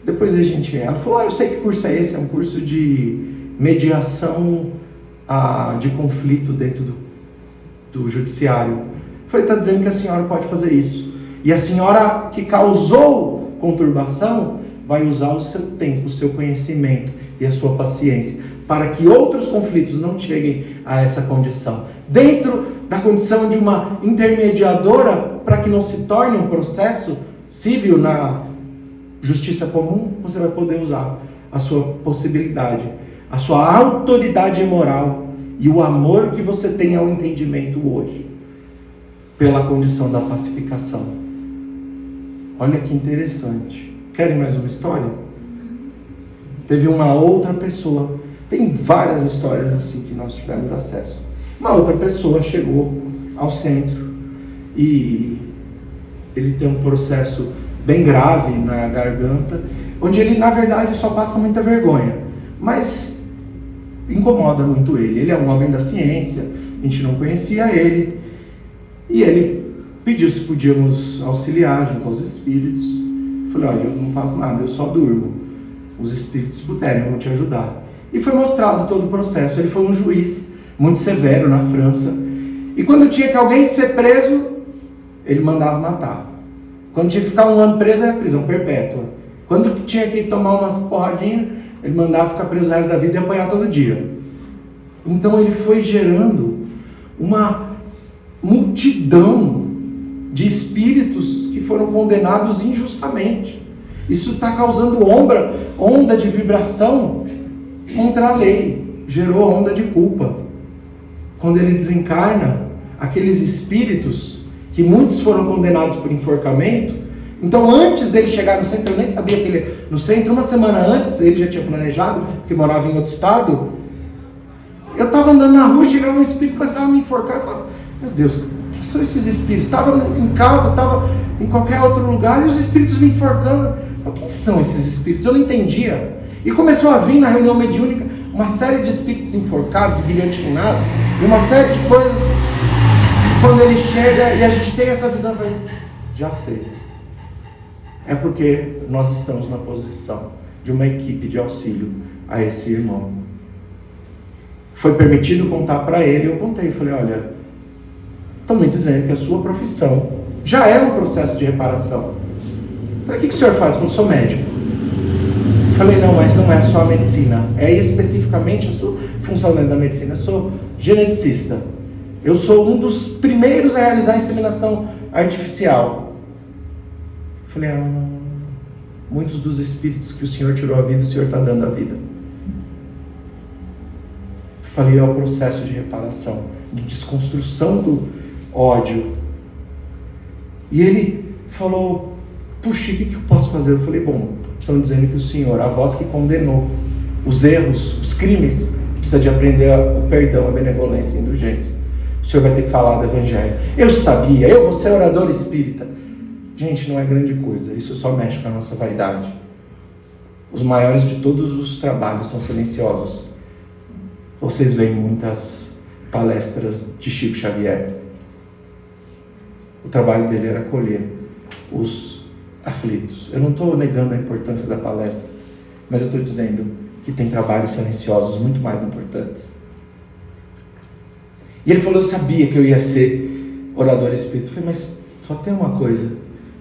Depois ela falou: eu sei que curso é esse, é um curso de mediação de conflito dentro do judiciário. Eu falei: está dizendo que a senhora pode fazer isso. E a senhora que causou conturbação vai usar o seu tempo, o seu conhecimento e a sua paciência para que outros conflitos não cheguem a essa condição. Dentro da condição de uma intermediadora, para que não se torne um processo civil na justiça comum, você vai poder usar a sua possibilidade, a sua autoridade moral e o amor que você tem ao entendimento hoje, pela condição da pacificação. Olha que interessante. Querem mais uma história? Teve uma outra pessoa, tem várias histórias assim que nós tivemos acesso. Uma outra pessoa chegou ao centro e ele tem um processo bem grave na garganta, onde ele na verdade só passa muita vergonha, mas incomoda muito ele. Ele é um homem da ciência, a gente não conhecia ele, e ele pediu se podíamos auxiliar junto aos espíritos. Eu falei: olha, eu não faço nada, eu só durmo. Os espíritos puderem, vão te ajudar. E foi mostrado todo o processo. Ele foi um juiz muito severo na França. E quando tinha que alguém ser preso, ele mandava matar. Quando tinha que ficar 1 ano preso, era prisão perpétua. Quando tinha que tomar umas porradinhas, ele mandava ficar preso o resto da vida e apanhar todo dia. Então ele foi gerando uma multidão de espíritos que foram condenados injustamente. Isso está causando onda de vibração contra a lei, gerou onda de culpa. Quando ele desencarna, aqueles espíritos, que muitos foram condenados por enforcamento, então antes dele chegar no centro, eu nem sabia que ele no centro, uma semana antes, ele já tinha planejado, porque morava em outro estado, Eu estava andando na rua, chegava um espírito, começava a me enforcar. Eu falava, meu Deus, o que são esses espíritos? Estava em casa, estava em qualquer outro lugar, e os espíritos me enforcando. O que são esses espíritos? Eu não entendia. E começou a vir na reunião mediúnica uma série de espíritos enforcados, guilhotinados, e uma série de coisas. Quando ele chega e a gente tem essa visão, eu já sei. É porque nós estamos na posição de uma equipe de auxílio a esse irmão. Foi permitido contar para ele, eu contei, falei, olha, estão me dizendo que a sua profissão já é um processo de reparação. Falei, o que o senhor faz? Eu falei, sou médico. Falei, não, mas não é só a medicina, é especificamente a sua função dentro da medicina. Eu sou geneticista. Eu sou um dos primeiros a realizar a inseminação artificial. Falei, muitos dos espíritos que o senhor tirou a vida, o senhor está dando a vida. Falei, é o processo de reparação, de desconstrução do ódio. E ele falou, puxa, o que eu posso fazer? Eu falei, bom, estão dizendo que o senhor, a voz que condenou os erros, os crimes, precisa de aprender o perdão, a benevolência e a indulgência. O senhor vai ter que falar do evangelho. Eu sabia, eu vou ser orador espírita. Gente, não é grande coisa, isso só mexe com a nossa vaidade. Os maiores de todos os trabalhos são silenciosos. Vocês veem muitas palestras de Chico Xavier. O trabalho dele era acolher os aflitos. Eu não estou negando a importância da palestra, mas eu estou dizendo que tem trabalhos silenciosos muito mais importantes. E ele falou, eu sabia que eu ia ser orador espírita. Eu falei, mas só tem uma coisa.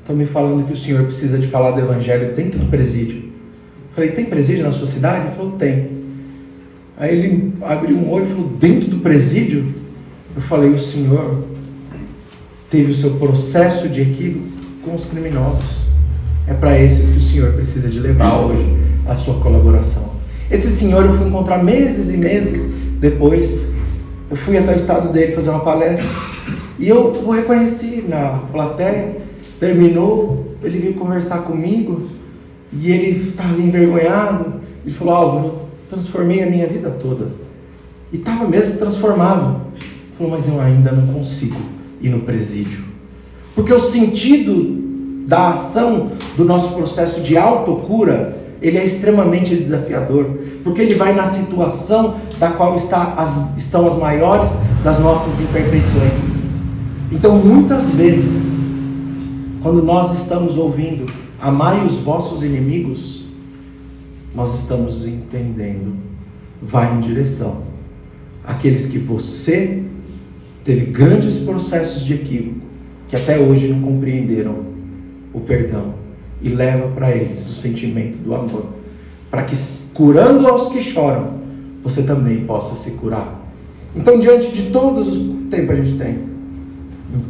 Estão me falando que o senhor precisa de falar do evangelho dentro do presídio. Eu falei, tem presídio na sua cidade? Ele falou, tem. Aí ele abriu um olho e falou, dentro do presídio? Eu falei, o senhor teve o seu processo de equívoco com os criminosos. É para esses que o senhor precisa de levar hoje a sua colaboração. Esse senhor eu fui encontrar meses e meses depois. Eu fui até o estado dele fazer uma palestra e eu o reconheci na plateia. Terminou, ele veio conversar comigo e ele estava envergonhado. Ele falou, Álvaro, eu transformei a minha vida toda. E estava mesmo transformado. Ele falou, mas eu ainda não consigo ir no presídio. Porque o sentido da ação do nosso processo de autocura, ele é extremamente desafiador. Porque ele vai na situação da qual estão as maiores das nossas imperfeições. Então, muitas vezes, quando nós estamos ouvindo, amai os vossos inimigos, nós estamos entendendo, vai em direção àqueles que você teve grandes processos de equívoco, que até hoje não compreenderam o perdão, e leva para eles o sentimento do amor, para que, curando aos que choram, você também possa se curar. Então, diante de todos os tempos a gente tem,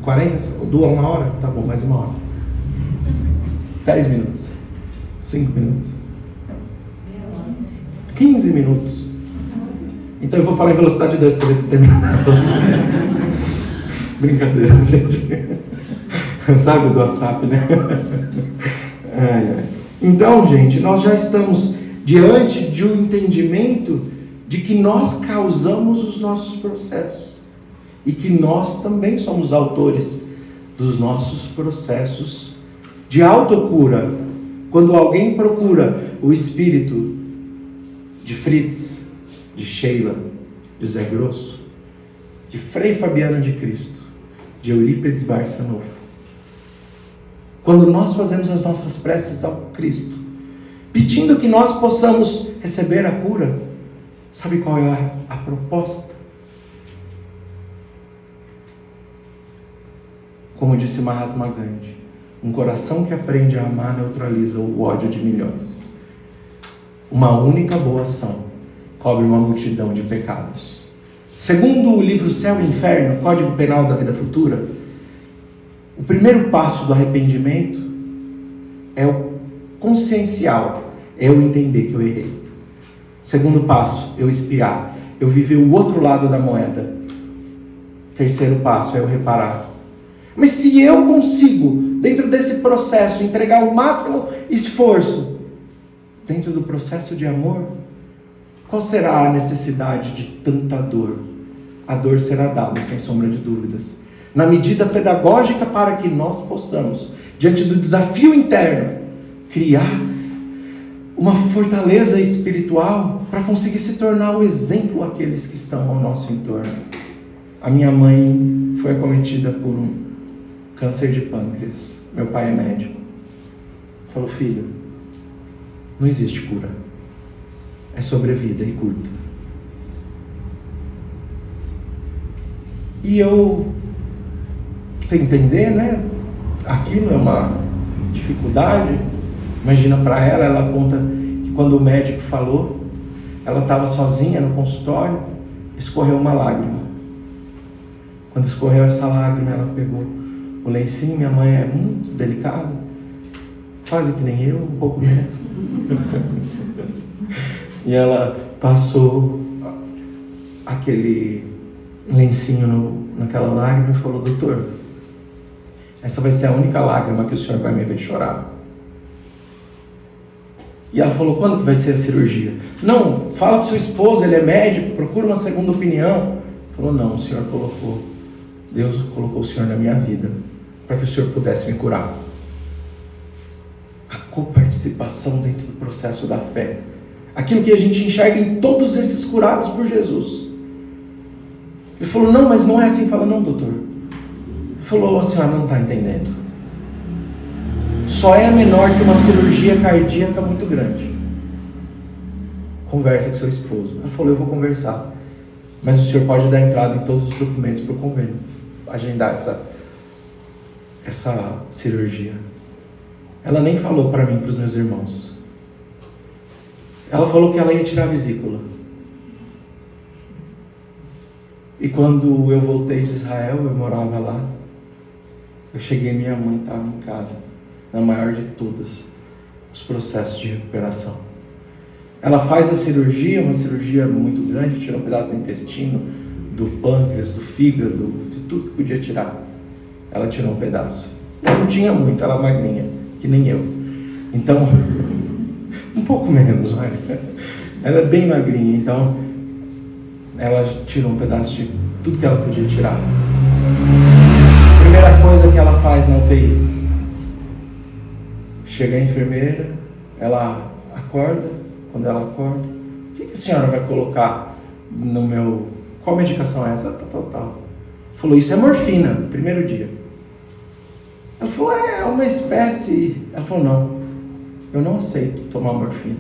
40, 1 hora? Tá bom, mais 1 hora. 10 minutos. 5 minutos. 15 minutos. Então eu vou falar em velocidade de 2 para ver se termina. Brincadeira, gente. Sabe do WhatsApp, né? Então, gente, nós já estamos diante de um entendimento de que nós causamos os nossos processos e que nós também somos autores dos nossos processos de autocura. Quando alguém procura o espírito de Fritz, de Sheila, de Zé Grosso, de Frei Fabiano de Cristo, de Eurípides Barçanufo, quando nós fazemos as nossas preces ao Cristo, pedindo que nós possamos receber a cura, sabe qual é a proposta? Como disse Mahatma Gandhi, um coração que aprende a amar neutraliza o ódio de milhões. Uma única boa ação cobre uma multidão de pecados. Segundo o livro Céu e Inferno, Código Penal da Vida Futura, o primeiro passo do arrependimento é o consciencial, é eu entender que eu errei. Segundo passo, eu expiar, eu viver o outro lado da moeda. Terceiro passo é eu reparar. Mas se eu consigo, dentro desse processo, entregar o máximo esforço, dentro do processo de amor, Qual será a necessidade de tanta dor? A dor será dada, sem sombra de dúvidas, na medida pedagógica para que nós possamos, diante do desafio interno, criar uma fortaleza espiritual para conseguir se tornar o exemplo àqueles que estão ao nosso entorno. A minha mãe foi acometida por um câncer de pâncreas. Meu pai é médico. Falou: filho, não existe cura. É sobrevida e curta. E eu, sem entender, né? Aquilo é uma dificuldade. Imagina para ela, ela conta que quando o médico falou, ela estava sozinha no consultório, escorreu uma lágrima. Quando escorreu essa lágrima, ela pegou o lencinho. Minha mãe é muito delicada, quase que nem eu, um pouco menos. E ela passou aquele lencinho naquela lágrima e falou: doutor, essa vai ser a única lágrima que o senhor vai me ver chorar. E ela falou: quando que vai ser a cirurgia? Não, fala pro seu esposo, ele é médico, procura uma segunda opinião. Falou: não, o senhor Deus colocou o senhor na minha vida para que o senhor pudesse me curar. A coparticipação dentro do processo da fé, aquilo que a gente enxerga em todos esses curados por Jesus. Ele falou: não, mas não é assim. Fala: não, doutor. Ele falou: a senhora não está entendendo. Só é menor que uma cirurgia cardíaca muito grande. Conversa com seu esposo. Ela falou: eu vou conversar, mas o senhor pode dar entrada em todos os documentos para o convênio, agendar essa cirurgia. Ela nem falou para mim, para os meus irmãos. Ela falou que ela ia tirar a vesícula. E quando eu voltei de Israel, eu morava lá, eu cheguei, minha mãe estava em casa, na maior de todas os processos de recuperação. Ela faz a cirurgia, uma cirurgia muito grande, tira um pedaço do intestino, do pâncreas, do fígado, de tudo que podia tirar. Ela tirou um pedaço. Não tinha muito, ela magrinha, que nem eu. Então, um pouco menos, vai. Ela é bem magrinha, então ela tirou um pedaço de tudo que ela podia tirar. Primeira coisa que ela faz na UTI: chega a enfermeira, ela acorda. Quando ela acorda: o que a senhora vai colocar no meu... Qual medicação é essa? Tal. Falou: isso é morfina, primeiro dia. Ela falou: é uma espécie... Ela falou: não, eu não aceito tomar morfina.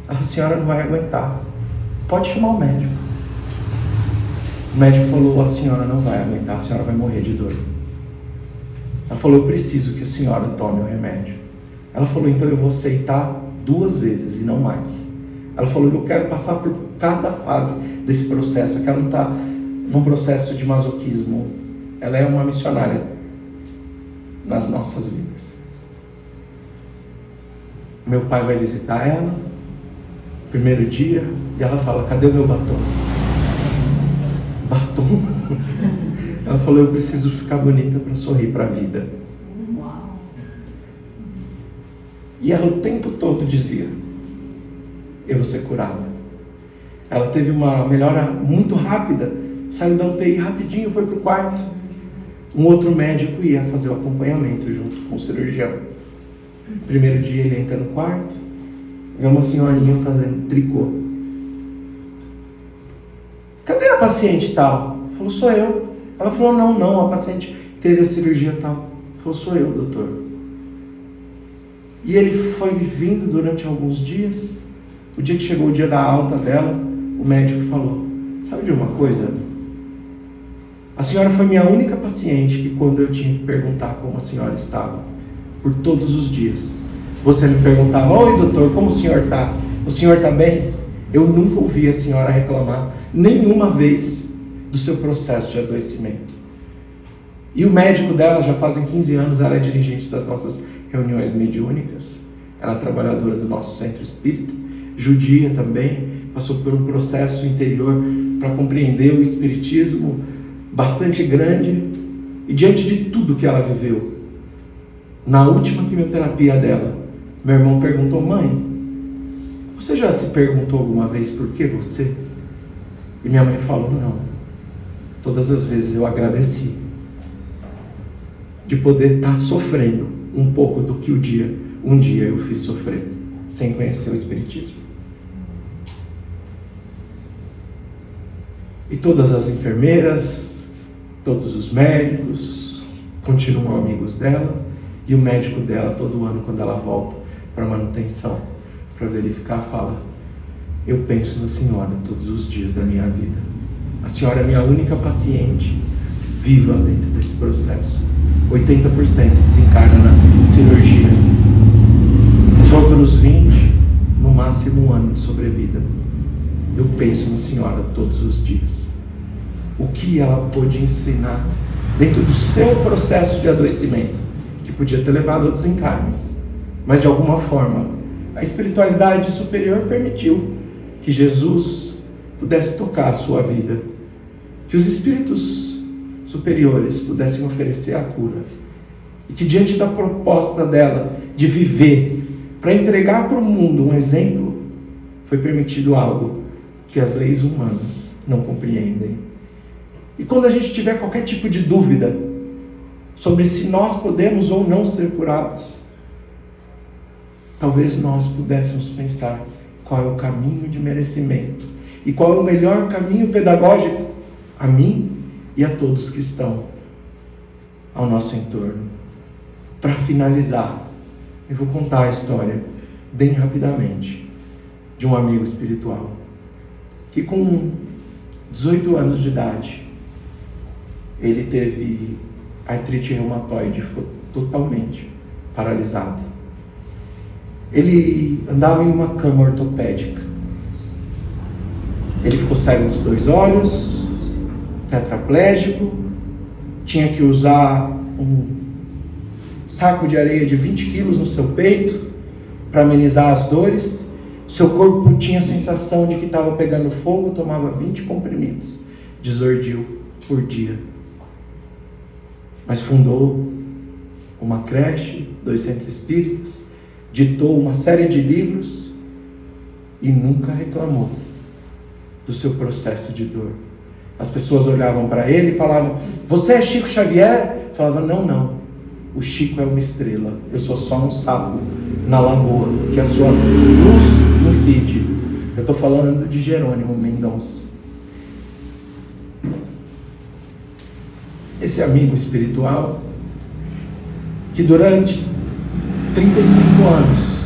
A senhora não vai aguentar, pode chamar o médico. O médico falou: a senhora não vai aguentar, a senhora vai morrer de dor. Ela falou: eu preciso que a senhora tome o remédio. Ela falou: então eu vou aceitar 2 vezes e não mais. Ela falou: eu quero passar por cada fase desse processo, que ela não está num processo de masoquismo, ela é uma missionária nas nossas vidas. Meu pai vai visitar ela, primeiro dia, e ela fala: cadê o meu batom? Batom? Ela falou: eu preciso ficar bonita para sorrir para a vida. Uau. E ela o tempo todo dizia: eu vou ser curada. Ela teve uma melhora muito rápida, saiu da UTI rapidinho, foi para o quarto. Um outro médico ia fazer o acompanhamento junto com o cirurgião. Primeiro dia ele entra no quarto, vê uma senhorinha fazendo tricô. Cadê a paciente tal? Falou: sou eu. Ela falou: não, a paciente que teve a cirurgia tal. Falou: sou eu, doutor. E ele foi vindo durante alguns dias. O dia que chegou o dia da alta dela, o médico falou: sabe de uma coisa? A senhora foi minha única paciente que, quando eu tinha que perguntar como a senhora estava, por todos os dias, você me perguntava: oi doutor, como o senhor está? O senhor está bem? Eu nunca ouvi a senhora reclamar nenhuma vez do seu processo de adoecimento. E o médico dela, já fazem 15 anos, ela é dirigente das nossas reuniões mediúnicas, ela é trabalhadora do nosso centro espírita, judia também, passou por um processo interior para compreender o espiritismo bastante grande. E diante de tudo que ela viveu, na última quimioterapia dela, meu irmão perguntou: mãe, Você já se perguntou alguma vez por que você? E minha mãe falou, não. Todas as vezes eu agradeci de poder estar sofrendo um pouco do que um dia eu fiz sofrer, sem conhecer o Espiritismo. E todas as enfermeiras, todos os médicos continuam amigos dela, e o médico dela, todo ano, quando ela volta para manutenção, para verificar, fala: eu penso na senhora todos os dias da minha vida. A senhora é minha única paciente viva dentro desse processo. 80% desencarna na cirurgia. Os outros 20, no máximo 1 ano de sobrevida. Eu penso na senhora todos os dias. O que ela pôde ensinar dentro do seu processo de adoecimento, que podia ter levado ao desencarne, mas de alguma forma a espiritualidade superior permitiu que Jesus pudesse tocar a sua vida, que os espíritos superiores pudessem oferecer a cura, e que diante da proposta dela de viver para entregar para o mundo um exemplo, foi permitido algo que as leis humanas não compreendem. E quando a gente tiver qualquer tipo de dúvida sobre se nós podemos ou não ser curados, talvez nós pudéssemos pensar qual é o caminho de merecimento e qual é o melhor caminho pedagógico a mim e a todos que estão ao nosso entorno. Para finalizar, eu vou contar a história bem rapidamente de um amigo espiritual que com 18 anos de idade ele teve artrite reumatoide, ficou totalmente paralisado. Ele andava em uma cama ortopédica. Ele ficou cego dos 2 olhos, tetraplégico, tinha que usar um saco de areia de 20 quilos no seu peito para amenizar as dores. Seu corpo tinha a sensação de que estava pegando fogo, tomava 20 comprimidos de Zordil por dia. Mas fundou uma creche, 2 centros espíritas, ditou uma série de livros e nunca reclamou do seu processo de dor. As pessoas olhavam para ele e falavam: você é Chico Xavier? Falava: não, o Chico é uma estrela, eu sou só um sapo na lagoa que a sua luz incide. Eu estou falando de Jerônimo Mendonça. Esse amigo espiritual que durante 35 anos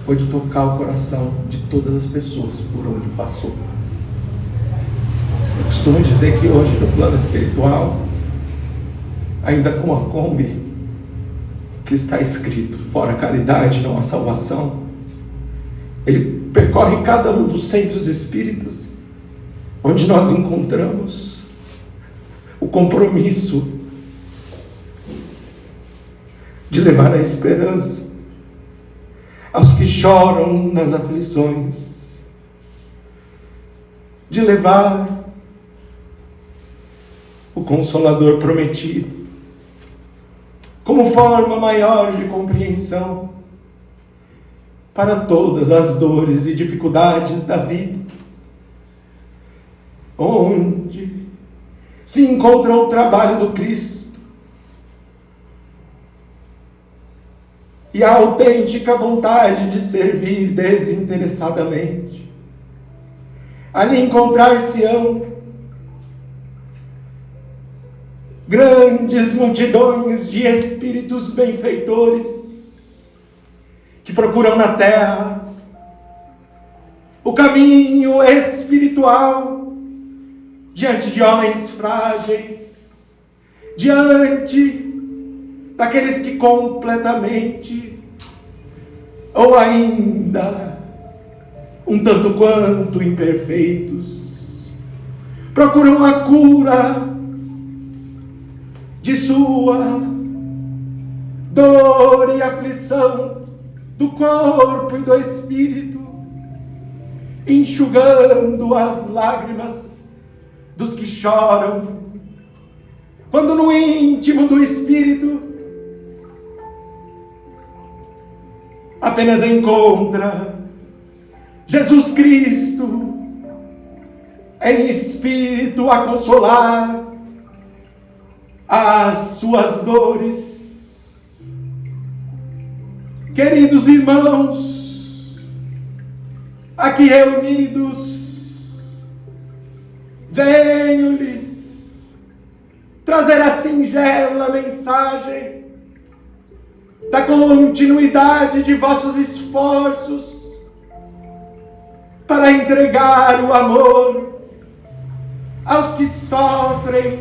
pôde tocar o coração de todas as pessoas por onde passou. Eu costumo dizer que hoje, no plano espiritual, ainda com a Kombi, que está escrito: fora caridade não há salvação, ele percorre cada um dos centros espíritas onde nós encontramos o compromisso de levar a esperança aos que choram nas aflições, de levar o Consolador prometido como forma maior de compreensão para todas as dores e dificuldades da vida, onde se encontra o trabalho do Cristo e a autêntica vontade de servir desinteressadamente. Ali encontrar-se-ão grandes multidões de espíritos benfeitores que procuram na terra o caminho espiritual diante de homens frágeis, diante daqueles que completamente, ou ainda um tanto quanto imperfeitos, procuram a cura de sua dor e aflição do corpo e do espírito, enxugando as lágrimas dos que choram, quando no íntimo do espírito apenas encontra Jesus Cristo, em espírito a consolar as suas dores. Queridos irmãos, aqui reunidos, venho-lhes trazer a singela mensagem da continuidade de vossos esforços para entregar o amor aos que sofrem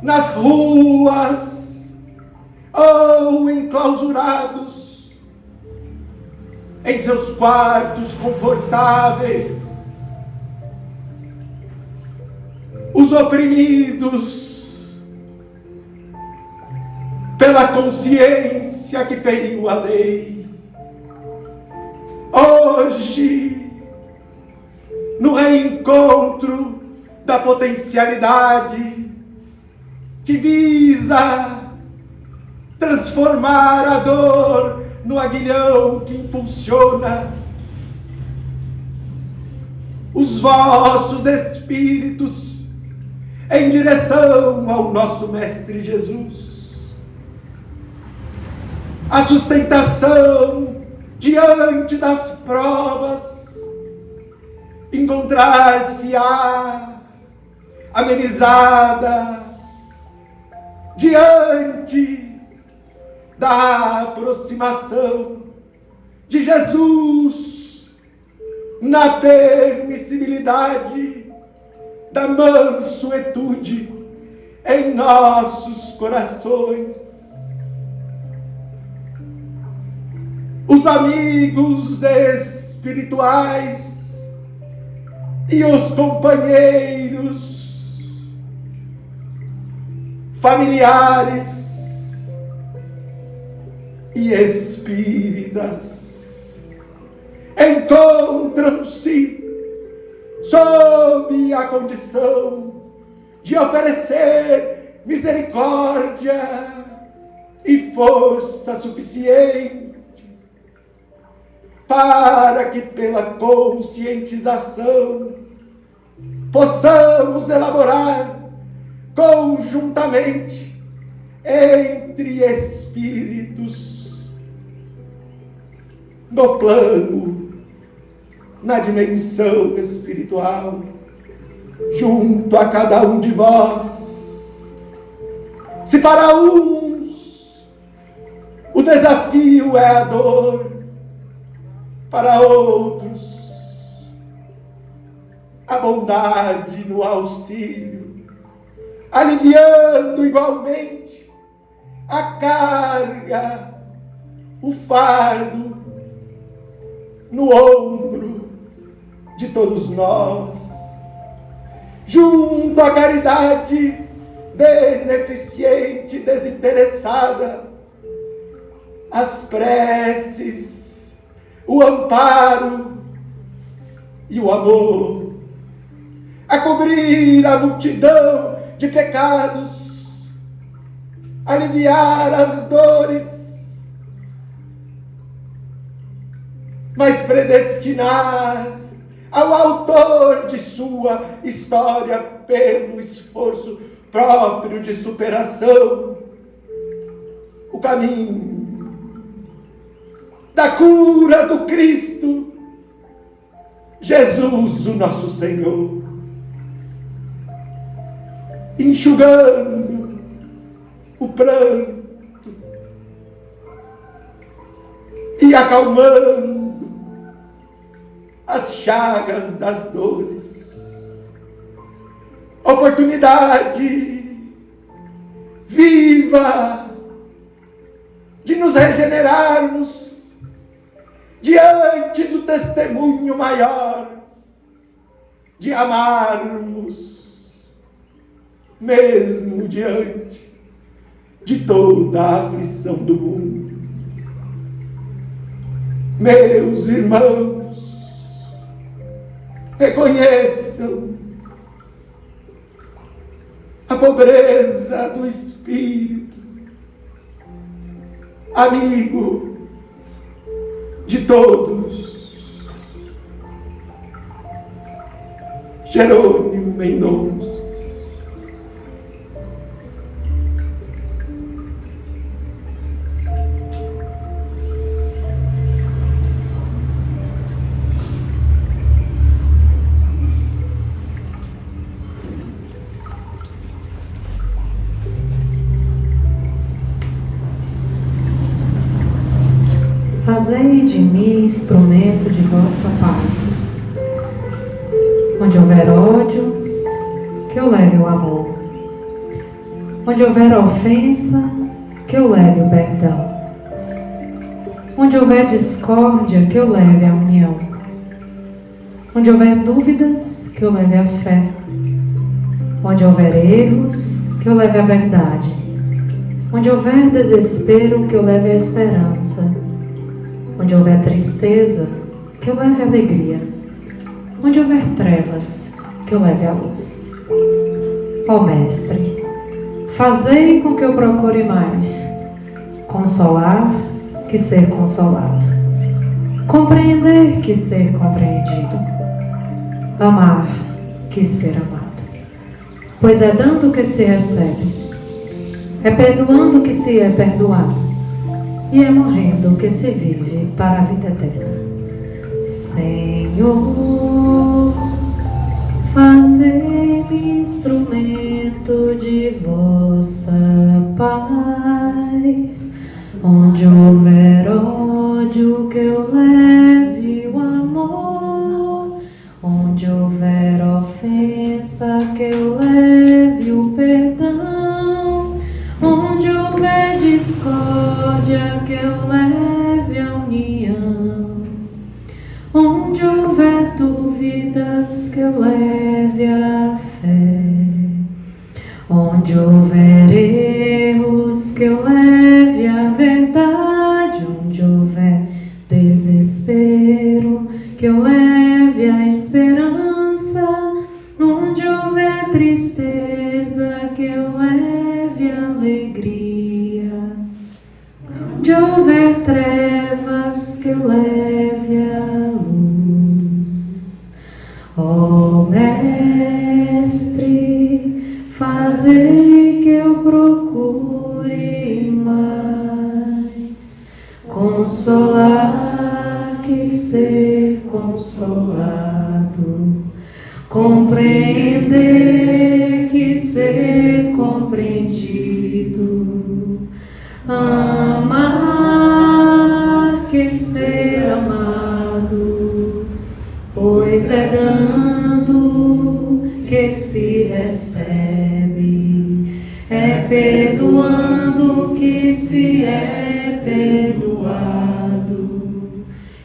nas ruas ou enclausurados em seus quartos confortáveis, os oprimidos pela consciência que feriu a lei. Hoje, no reencontro da potencialidade que visa transformar a dor no aguilhão que impulsiona os vossos espíritos em direção ao nosso Mestre Jesus. A sustentação diante das provas encontrar-se-á amenizada diante da aproximação de Jesus na permissibilidade da mansuetude em nossos corações. Os amigos espirituais e os companheiros familiares e espíritas encontram-se sob a condição de oferecer misericórdia e força suficiente para que pela conscientização possamos elaborar conjuntamente entre espíritos no plano, na dimensão espiritual, junto a cada um de vós. Se para uns o desafio é a dor, para outros a bondade no auxílio, aliviando igualmente a carga, o fardo no ombro de todos nós, junto à caridade beneficente, desinteressada, as preces, o amparo e o amor, a cobrir a multidão de pecados, aliviar as dores, mas predestinar ao autor de sua história pelo esforço próprio de superação o caminho da cura do Cristo, Jesus, o nosso Senhor, enxugando o pranto e acalmando as chagas das dores. Oportunidade viva de nos regenerarmos diante do testemunho maior, de amarmos, mesmo diante de toda a aflição do mundo. Meus irmãos, reconheçam a pobreza do espírito, amigo de todos, Jerônimo Mendonça. Fazei de mim instrumento de vossa paz. Onde houver ódio, que eu leve o amor. Onde houver ofensa, que eu leve o perdão. Onde houver discórdia, que eu leve a união. Onde houver dúvidas, que eu leve a fé. Onde houver erros, que eu leve a verdade. Onde houver desespero, que eu leve a esperança. Onde houver tristeza, que eu leve a alegria. Onde houver trevas, que eu leve a luz. Ó Mestre, fazei com que eu procure mais consolar que ser consolado, compreender que ser compreendido, amar que ser amado. Pois é dando que se recebe, é perdoando que se é perdoado, e é morrendo que se vive para a vida eterna. Senhor, fazei-me instrumento de vossa paz. Onde houver ódio, que eu leve o amor. Onde houver ofensa, que eu leve o perdão. Onde houver discórdia, que eu leve a união. Onde houver dúvidas, que eu leve a fé. Onde houver erros, que eu leve a verdade. Onde houver desespero, que eu leve a esperança. Onde houver tristeza, que eu leve a alegria. Onde houver trevas, que eu leve a luz. Ó Mestre, fazei que eu procure mais consolar que ser consolado, compreender que ser compreendido, amar que ser amado, pois é dando que se recebe, é perdoando que se é perdoado,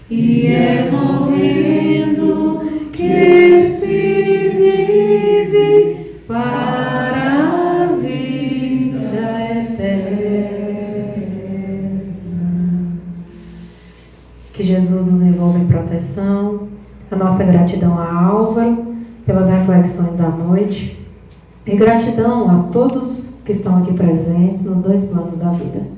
e é morrendo que se vive para a vida eterna. Que Jesus nos envolva em proteção. A nossa gratidão a Álvaro pelas reflexões da noite e gratidão a todos que estão aqui presentes nos dois planos da vida.